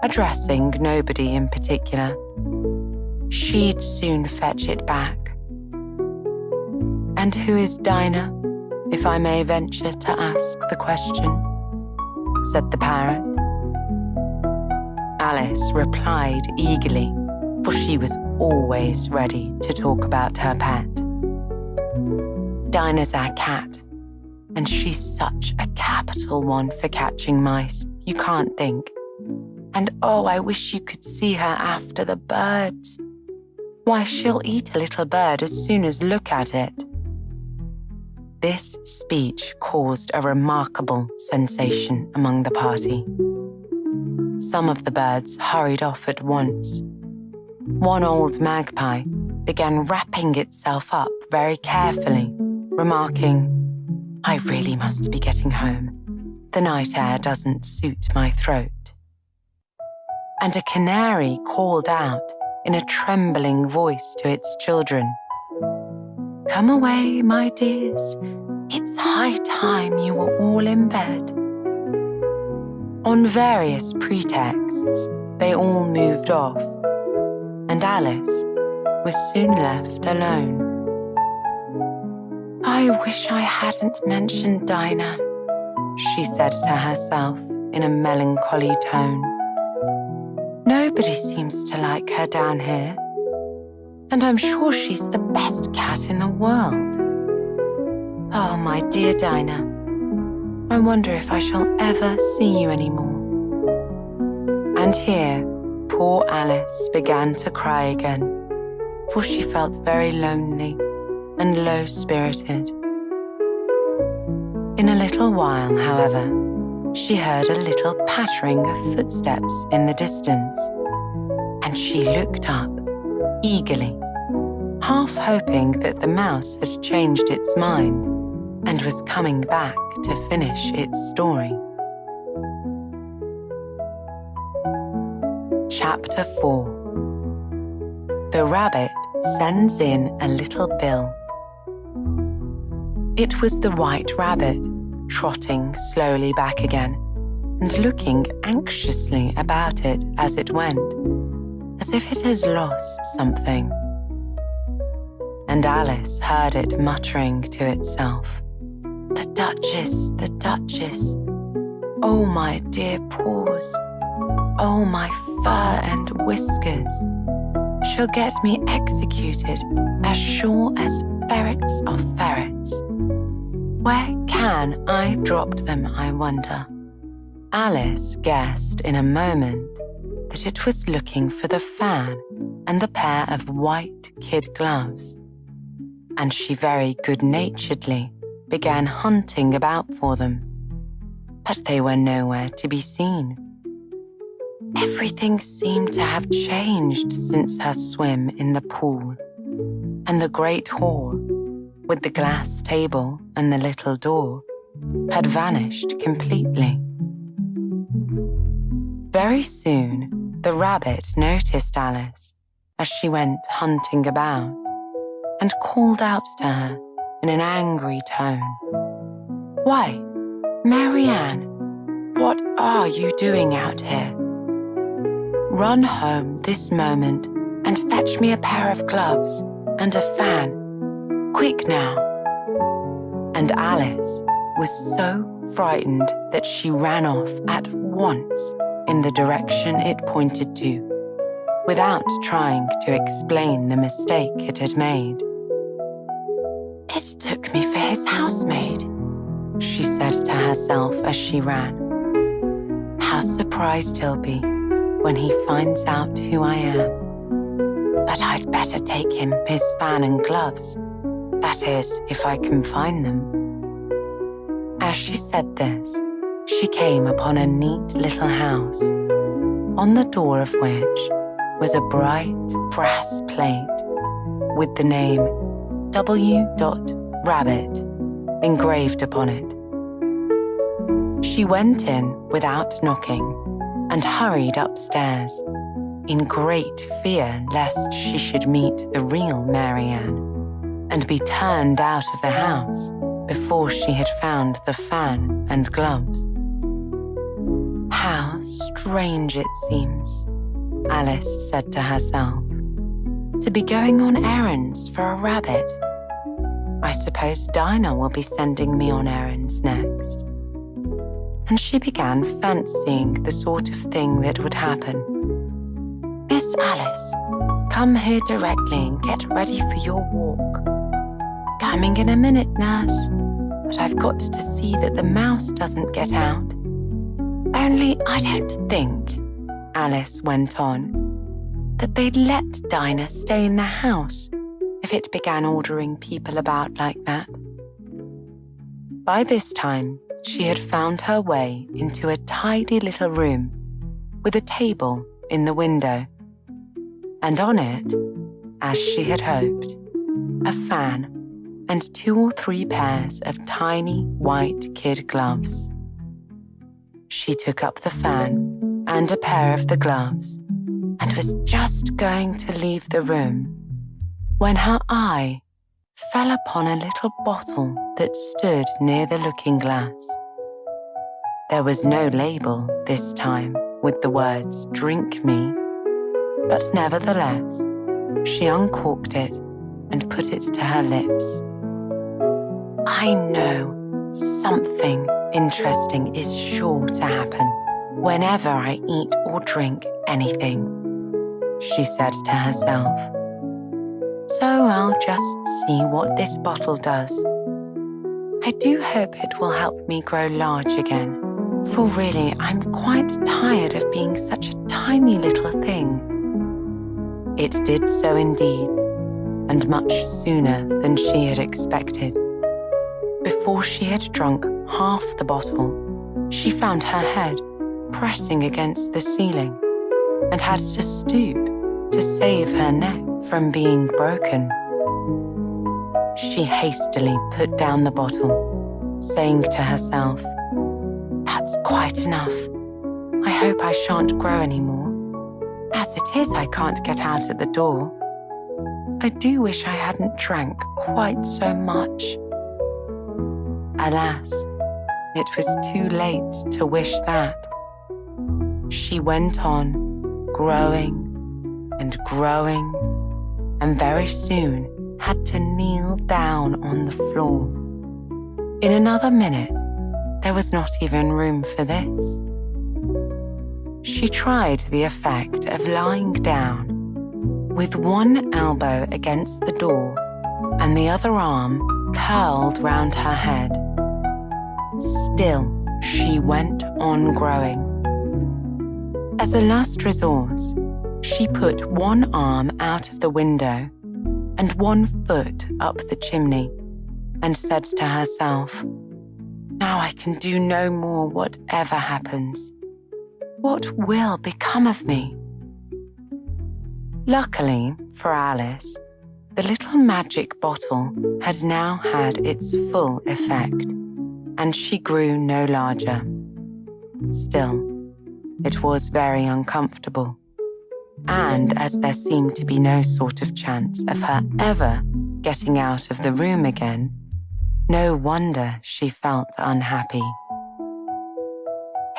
addressing nobody in particular. She'd soon fetch it back. And who is Dinah, if I may venture to ask the question? Said the parrot. Alice replied eagerly, for she was always ready to talk about her pet. Dinah's our cat, and she's such a capital one for catching mice, you can't think. And oh, I wish you could see her after the birds. Why, she'll eat a little bird as soon as look at it. This speech caused a remarkable sensation among the party. Some of the birds hurried off at once. One old magpie began wrapping itself up very carefully, remarking, I really must be getting home. The night air doesn't suit my throat. And a canary called out in a trembling voice to its children, Come away, my dears. It's high time you were all in bed. On various pretexts, they all moved off, and Alice was soon left alone. I wish I hadn't mentioned Dinah, she said to herself in a melancholy tone. Nobody seems to like her down here, and I'm sure she's the best cat in the world. Oh, my dear Dinah, I wonder if I shall ever see you anymore. And here, poor Alice began to cry again, for she felt very lonely and low-spirited. In a little while, however, she heard a little pattering of footsteps in the distance, and she looked up eagerly, half hoping that the mouse had changed its mind and was coming back to finish its story. Chapter 4. The Rabbit sends in a little bill. It was the White Rabbit, trotting slowly back again and looking anxiously about it as it went, as if it had lost something. And Alice heard it muttering to itself, "The Duchess, the Duchess. Oh, my dear paws. Oh, my fur and whiskers. She'll get me executed as sure as ferrets are ferrets. Where can I have dropped them, I wonder?" Alice guessed in a moment that it was looking for the fan and the pair of white kid gloves, and she very good-naturedly began hunting about for them. But they were nowhere to be seen. Everything seemed to have changed since her swim in the pool, and the great hall, with the glass table and the little door, had vanished completely. Very soon, the rabbit noticed Alice as she went hunting about and called out to her in an angry tone, "Why, Marianne, what are you doing out here? Run home this moment and fetch me a pair of gloves and a fan. Quick now." And Alice was so frightened that she ran off at once in the direction it pointed to, without trying to explain the mistake it had made. "It took me for his housemaid," she said to herself as she ran. "How surprised he'll be when he finds out who I am. But I'd better take him his fan and gloves, that is, if I can find them." As she said this, she came upon a neat little house, on the door of which was a bright brass plate with the name W. Rabbit engraved upon it. She went in without knocking and hurried upstairs, in great fear lest she should meet the real Marianne and be turned out of the house before she had found the fan and gloves. "How strange it seems," Alice said to herself, "to be going on errands for a rabbit. I suppose Dinah will be sending me on errands next." And she began fancying the sort of thing that would happen. "Miss Alice, come here directly and get ready for your walk." "Coming in a minute, nurse, but I've got to see that the mouse doesn't get out." "Only I don't think," Alice went on, "that they'd let Dinah stay in the house if it began ordering people about like that." By this time, she had found her way into a tidy little room with a table in the window, and on it, as she had hoped, a fan and 2 or 3 pairs of tiny white kid gloves. She took up the fan and a pair of the gloves and was just going to leave the room when her eye fell upon a little bottle that stood near the looking-glass. There was no label this time with the words "Drink me," but nevertheless, she uncorked it and put it to her lips. "I know something interesting is sure to happen whenever I eat or drink anything," she said to herself. "So I'll just see what this bottle does. I do hope it will help me grow large again, for really I'm quite tired of being such a tiny little thing." It did so indeed, and much sooner than she had expected. Before she had drunk half the bottle, she found her head pressing against the ceiling and had to stoop to save her neck from being broken. She hastily put down the bottle, saying to herself, "That's quite enough. I hope I shan't grow any more. As it is, I can't get out at the door. I do wish I hadn't drank quite so much. Alas, it was too late to wish that. She went on, growing and growing, and very soon had to kneel down on the floor. In another minute, there was not even room for this. She tried the effect of lying down, with one elbow against the door and the other arm curled round her head. Still, she went on growing. As a last resource, she put one arm out of the window and one foot up the chimney and said to herself, "Now I can do no more whatever happens. What will become of me?" Luckily for Alice, the little magic bottle had now had its full effect, and she grew no larger. Still, it was very uncomfortable, and as there seemed to be no sort of chance of her ever getting out of the room again, no wonder she felt unhappy.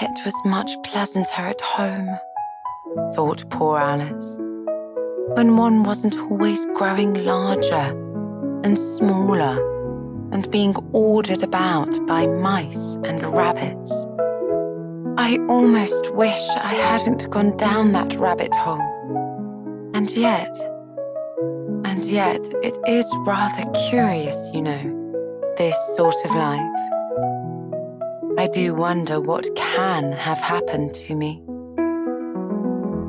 It was much pleasanter at home, thought poor Alice, when one wasn't always growing larger and smaller and being ordered about by mice and rabbits. I almost wish I hadn't gone down that rabbit hole. And yet, it is rather curious, you know, this sort of life. I do wonder what can have happened to me.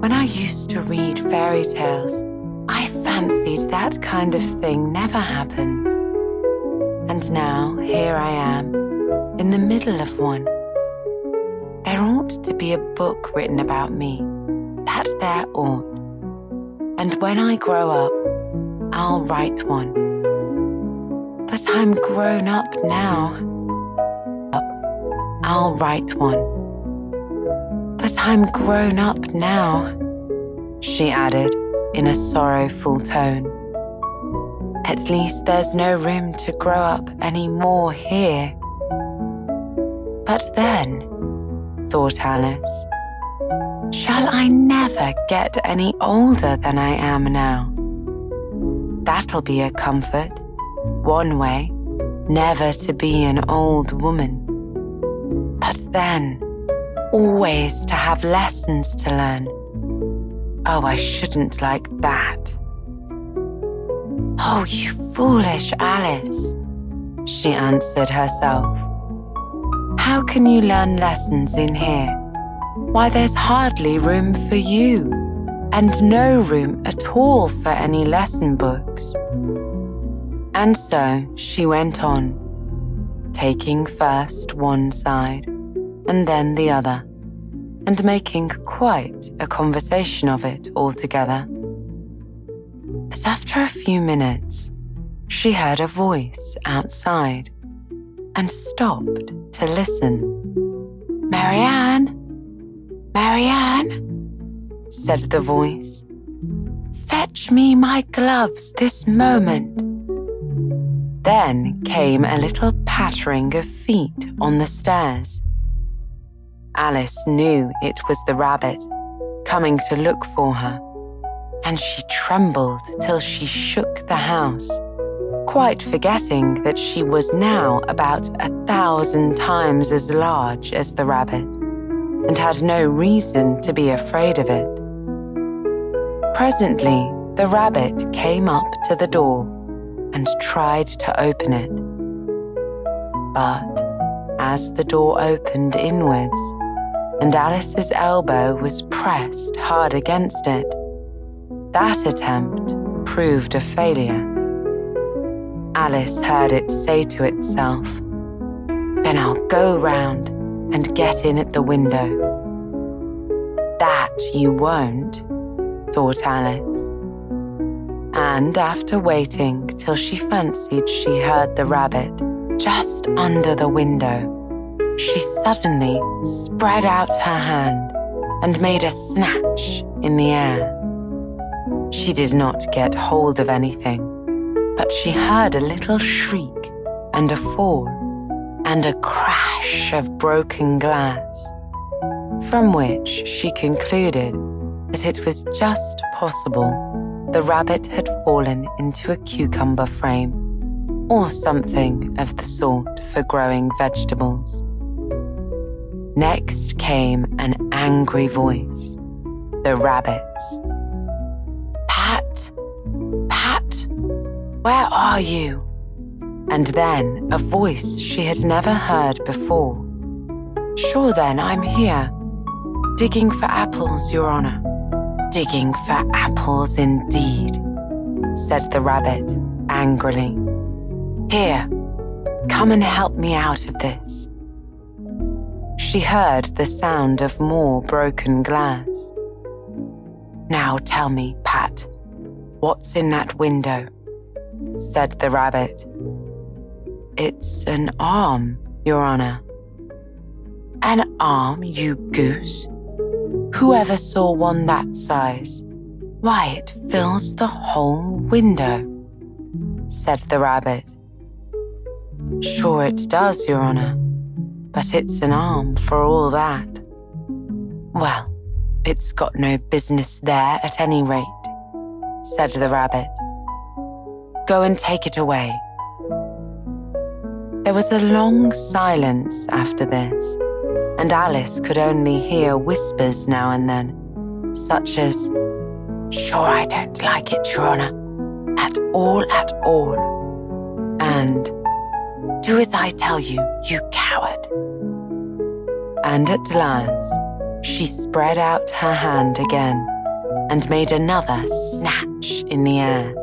When I used to read fairy tales, I fancied that kind of thing never happened. And now here I am, in the middle of one. There ought to be a book written about me, that there ought. And when I grow up, I'll write one. But I'm grown up now. I'll write one. But I'm grown up now, she added in a sorrowful tone. At least there's no room to grow up any more here. But then, thought Alice, shall I never get any older than I am now? That'll be a comfort, one way, never to be an old woman. But then, always to have lessons to learn. Oh, I shouldn't like that. Oh, you foolish Alice, she answered herself. How can you learn lessons in here? Why, there's hardly room for you, and no room at all for any lesson books. And so she went on, taking first one side and then the other, and making quite a conversation of it altogether. But after a few minutes, she heard a voice outside and stopped to listen. "Marianne, Marianne," said the voice, "fetch me my gloves this moment." Then came a little pattering of feet on the stairs. Alice knew it was the rabbit coming to look for her, and she trembled till she shook the house, quite forgetting that she was now about 1,000 times as large as the rabbit, and had no reason to be afraid of it. Presently, the rabbit came up to the door and tried to open it. But as the door opened inwards, and Alice's elbow was pressed hard against it, that attempt proved a failure. Alice heard it say to itself, "Then I'll go round and get in at the window." "That you won't," thought Alice. And after waiting till she fancied she heard the rabbit just under the window, she suddenly spread out her hand and made a snatch in the air. She did not get hold of anything, but she heard a little shriek and a fall and a crash of broken glass, from which she concluded that it was just possible the rabbit had fallen into a cucumber frame or something of the sort for growing vegetables. Next came an angry voice, the rabbit's. "Pat, Pat, where are you?" And then a voice she had never heard before. "Sure then, I'm here. Digging for apples, Your Honor." "Digging for apples indeed," said the rabbit angrily. "Here, come and help me out of this." She heard the sound of more broken glass. "Now tell me, Pat, what's in that window?" said the rabbit. "It's an arm, Your Honor." "An arm, you goose? Whoever saw one that size? Why, it fills the whole window," said the rabbit. "Sure it does, Your Honor, but it's an arm for all that." "Well, it's got no business there at any rate," said the rabbit. "Go and take it away." There was a long silence after this, and Alice could only hear whispers now and then, such as, "Sure I don't like it, Your Honor, at all, and "Do as I tell you, you coward." And at last, she spread out her hand again and made another snatch in the air.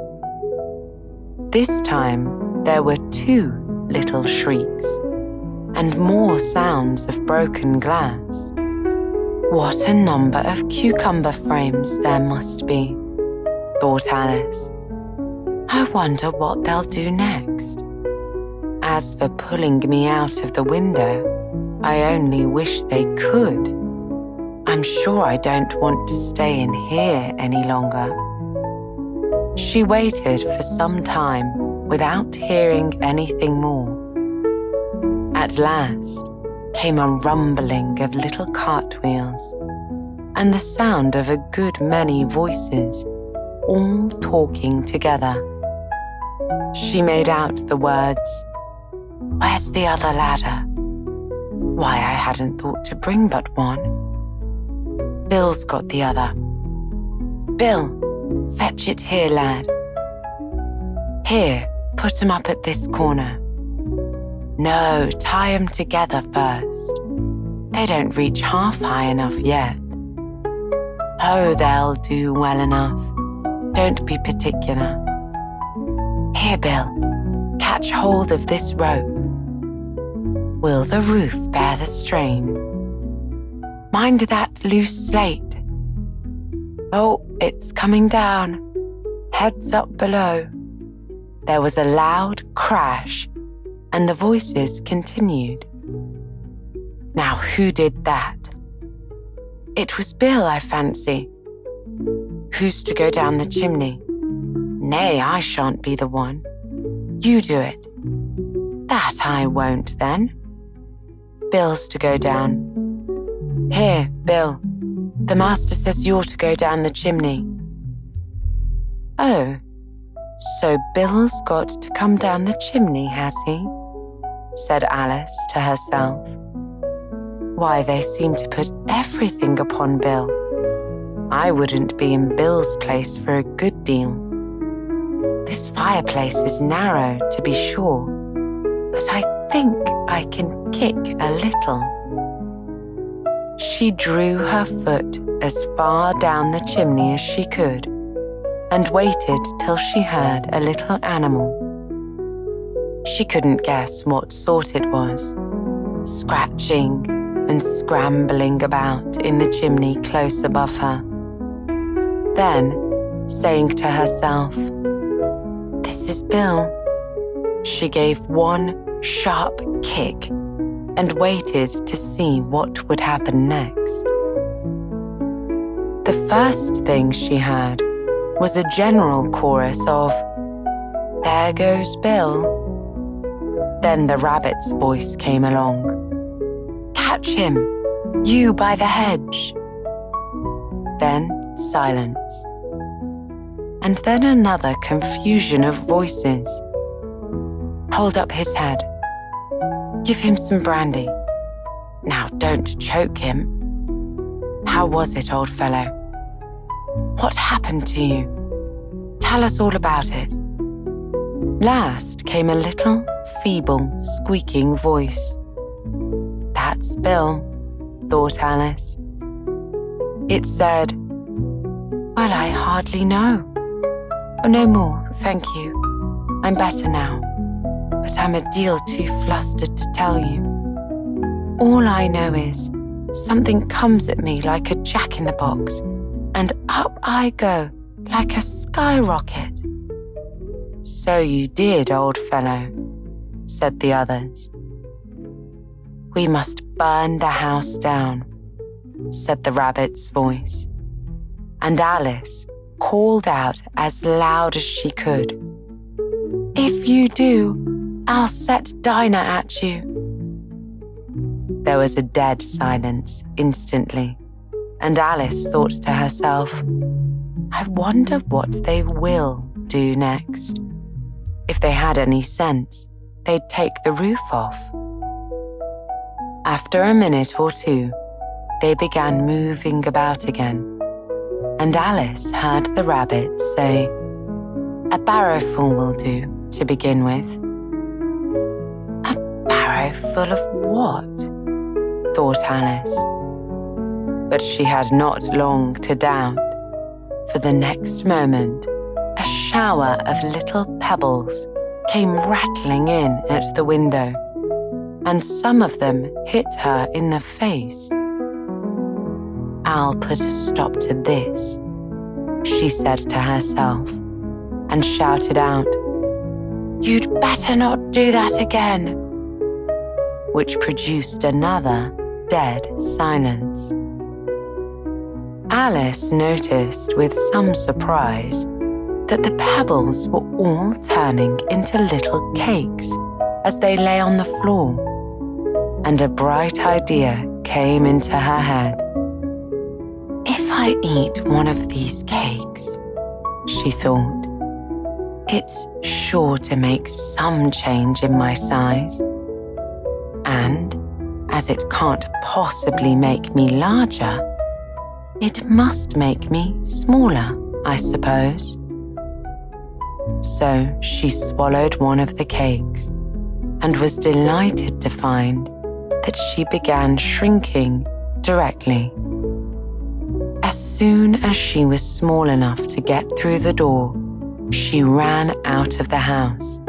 This time, there were 2 little shrieks and more sounds of broken glass. What a number of cucumber frames there must be, thought Alice. I wonder what they'll do next. As for pulling me out of the window, I only wish they could. I'm sure I don't want to stay in here any longer. She waited for some time without hearing anything more. At last came a rumbling of little cartwheels and the sound of a good many voices, all talking together. She made out the words, "Where's the other ladder? Why, I hadn't thought to bring but one. Bill's got the other. Bill, fetch it here, lad. Here, put 'em up at this corner. No, tie 'em together first. They don't reach half high enough yet. Oh, they'll do well enough. Don't be particular. Here, Bill, catch hold of this rope. Will the roof bear the strain? Mind that loose slate. Oh, it's coming down. Heads up below." There was a loud crash, and the voices continued. Now, who did that? It was Bill, I fancy. Who's to go down the chimney? Nay, I shan't be the one. You do it. That I won't, then. Bill's to go down. Here, Bill, the master says you're to go down the chimney. Oh, so Bill's got to come down the chimney, has he? Said Alice to herself. Why, they seem to put everything upon Bill. I wouldn't be in Bill's place for a good deal. This fireplace is narrow, to be sure, but I think I can kick a little. She drew her foot as far down the chimney as she could and waited till she heard a little animal. She couldn't guess what sort it was, scratching and scrambling about in the chimney close above her. Then, saying to herself, "This is Bill," she gave one sharp kick and waited to see what would happen next. The first thing she heard was a general chorus of, "There goes Bill." Then the rabbit's voice came along. "Catch him, you by the hedge." Then silence. And then another confusion of voices. "Hold up his head. Give him some brandy. Now don't choke him. How was it, old fellow? What happened to you? Tell us all about it." Last came a little, feeble, squeaking voice. "That's Bill," thought Alice. It said, "Well, I hardly know. Oh, no more, thank you. I'm better now, but I'm a deal too flustered to tell you. All I know is something comes at me like a jack-in-the-box, and up I go like a skyrocket." "So you did, old fellow," said the others. "We must burn the house down," said the rabbit's voice, and Alice called out as loud as she could, "If you do, I'll set Dinah at you." There was a dead silence instantly, and Alice thought to herself, "I wonder what they will do next. If they had any sense, they'd take the roof off." After a minute or two, they began moving about again, and Alice heard the rabbit say, "A barrowful will do to begin with." "A barrowful of what?" thought Alice. But she had not long to doubt, for the next moment, a shower of little pebbles came rattling in at the window, and some of them hit her in the face. "I'll put a stop to this," she said to herself, and shouted out, "You'd better not do that again," which produced another dead silence. Alice noticed with some surprise that the pebbles were all turning into little cakes as they lay on the floor, and a bright idea came into her head. "If I eat one of these cakes," she thought, "it's sure to make some change in my size. And as it can't possibly make me larger, it must make me smaller, I suppose." So she swallowed one of the cakes and was delighted to find that she began shrinking directly. As soon as she was small enough to get through the door, she ran out of the house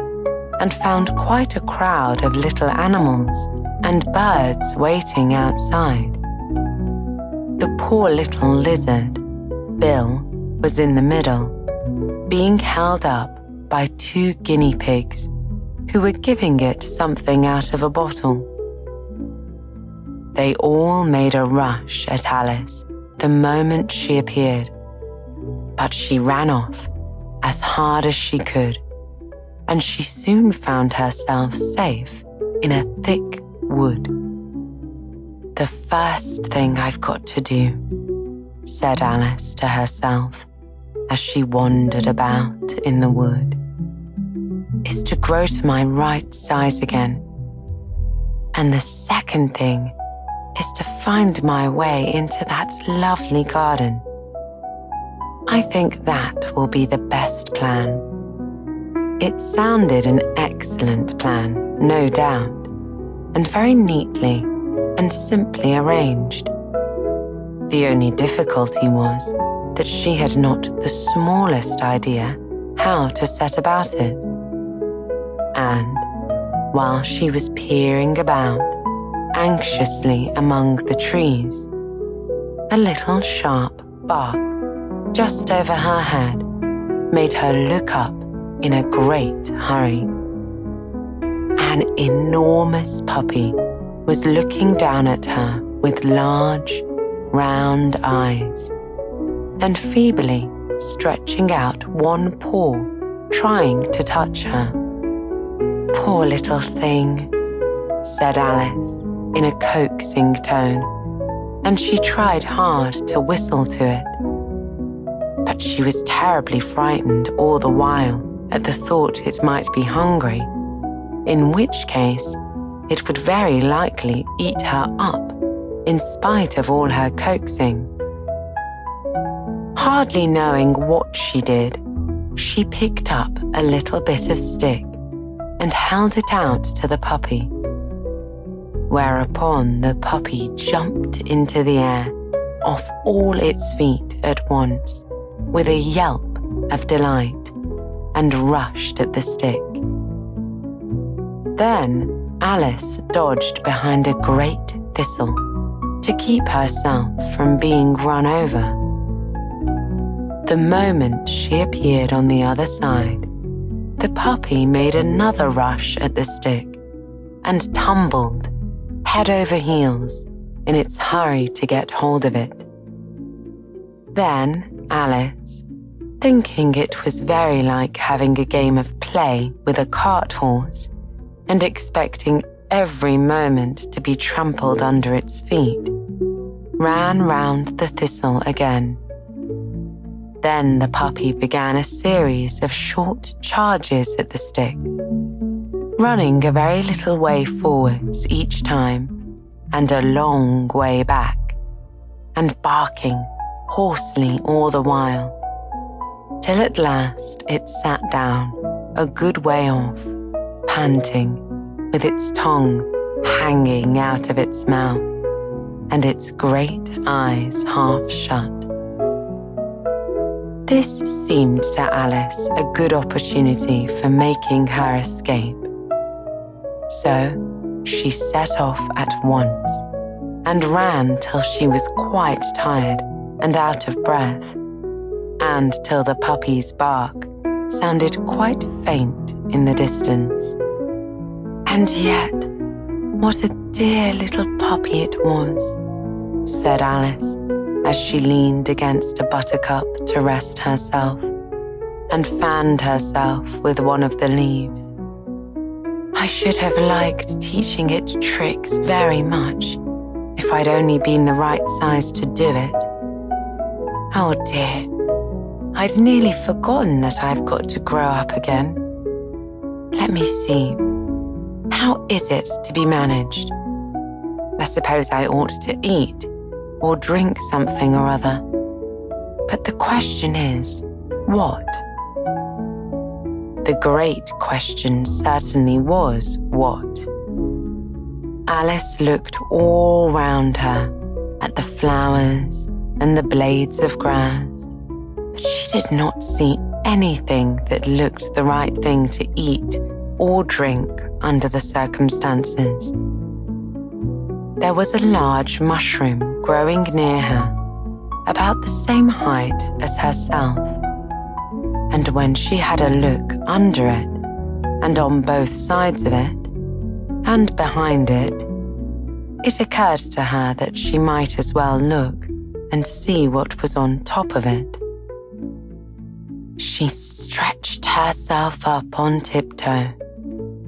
and found quite a crowd of little animals and birds waiting outside. The poor little lizard, Bill, was in the middle, being held up by 2 guinea pigs who were giving it something out of a bottle. They all made a rush at Alice the moment she appeared, but she ran off as hard as she could, and she soon found herself safe in a thick wood. "The first thing I've got to do," said Alice to herself as she wandered about in the wood, "is to grow to my right size again. And the second thing is to find my way into that lovely garden. I think that will be the best plan." It sounded an excellent plan, no doubt, and very neatly and simply arranged. The only difficulty was that she had not the smallest idea how to set about it. And while she was peering about anxiously among the trees, a little sharp bark just over her head made her look up in a great hurry. An enormous puppy was looking down at her with large, round eyes, and feebly stretching out one paw, trying to touch her. "Poor little thing," said Alice in a coaxing tone, and she tried hard to whistle to it. But she was terribly frightened all the while at the thought it might be hungry, in which case it would very likely eat her up, in spite of all her coaxing. Hardly knowing what she did, she picked up a little bit of stick and held it out to the puppy, whereupon the puppy jumped into the air off all its feet at once with a yelp of delight and rushed at the stick. Then Alice dodged behind a great thistle to keep herself from being run over. The moment she appeared on the other side, the puppy made another rush at the stick and tumbled head over heels in its hurry to get hold of it. Then Alice, thinking it was very like having a game of play with a cart horse and expecting every moment to be trampled under its feet, ran round the thistle again. Then the puppy began a series of short charges at the stick, running a very little way forwards each time and a long way back, and barking hoarsely all the while, till at last it sat down a good way off, panting, with its tongue hanging out of its mouth and its great eyes half shut. This seemed to Alice a good opportunity for making her escape. So she set off at once and ran till she was quite tired and out of breath, and till the puppy's bark sounded quite faint in the distance. "And yet, what a dear little puppy it was," said Alice, as she leaned against a buttercup to rest herself and fanned herself with one of the leaves. "I should have liked teaching it tricks very much if I'd only been the right size to do it. Oh dear, I'd nearly forgotten that I've got to grow up again. Let me see, how is it to be managed? I suppose I ought to eat or drink something or other. But the question is, what? The great question certainly was what. Alice looked all round her at the flowers and the blades of grass, but she did not see anything that looked the right thing to eat or drink under the circumstances. There was a large mushroom growing near her, about the same height as herself, and when she had a look under it, and on both sides of it, and behind it, it occurred to her that she might as well look and see what was on top of it. She stretched herself up on tiptoe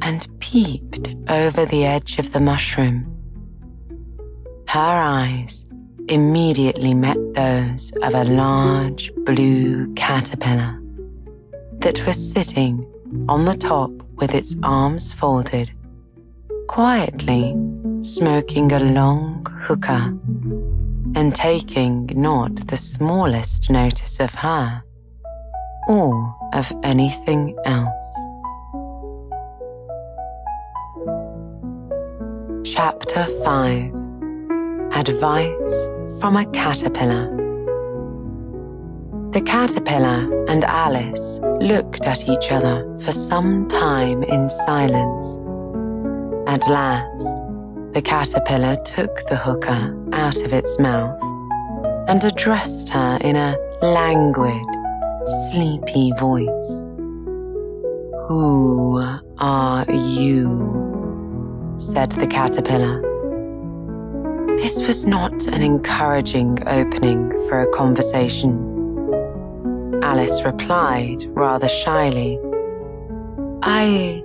and peeped over the edge of the mushroom. Her eyes immediately met those of a large blue caterpillar that was sitting on the top with its arms folded, quietly smoking a long hookah and taking not the smallest notice of her or of anything else. Chapter 5. Advice from a Caterpillar. The caterpillar and Alice looked at each other for some time in silence. At last, the caterpillar took the hookah out of its mouth and addressed her in a languid, sleepy voice. "Who are you?" said the caterpillar. This was not an encouraging opening for a conversation. Alice replied rather shyly. I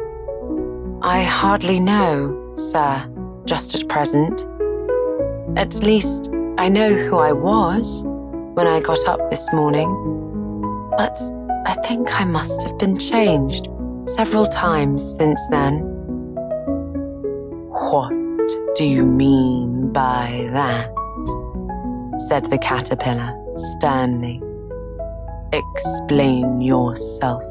hardly know, sir, just at present. At least I know who I was when I got up this morning, but I think I must have been changed several times since then. What do you mean by that? Said the caterpillar sternly. Explain yourself.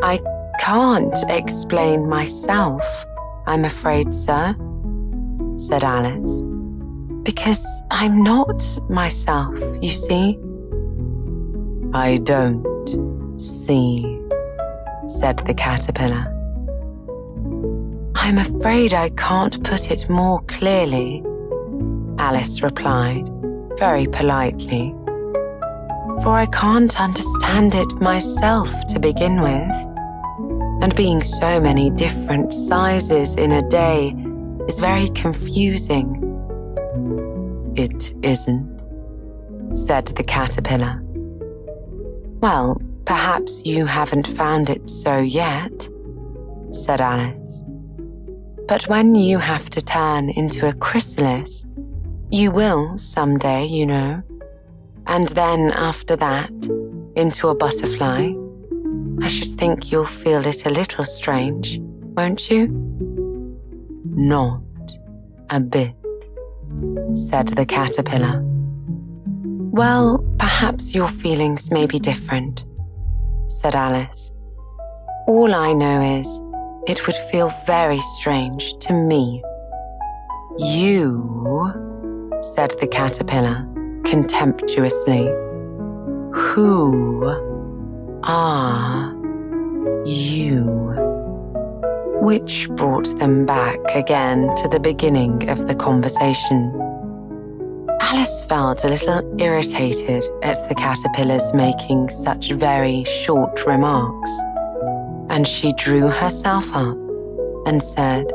I can't explain myself, I'm afraid, sir, said Alice, because I'm not myself, you see. I don't see, said the caterpillar. I'm afraid I can't put it more clearly, Alice replied, very politely, for I can't understand it myself to begin with, and being so many different sizes in a day is very confusing. It isn't, said the caterpillar. Well, perhaps you haven't found it so yet, said Alice. But when you have to turn into a chrysalis, you will someday, you know, and then after that, into a butterfly. I should think you'll feel it a little strange, won't you? Not a bit, said the caterpillar. Well, perhaps your feelings may be different, said Alice. All I know is it would feel very strange to me. You, said the caterpillar contemptuously. Who are you? Which brought them back again to the beginning of the conversation. Alice felt a little irritated at the caterpillars making such very short remarks, and she drew herself up and said,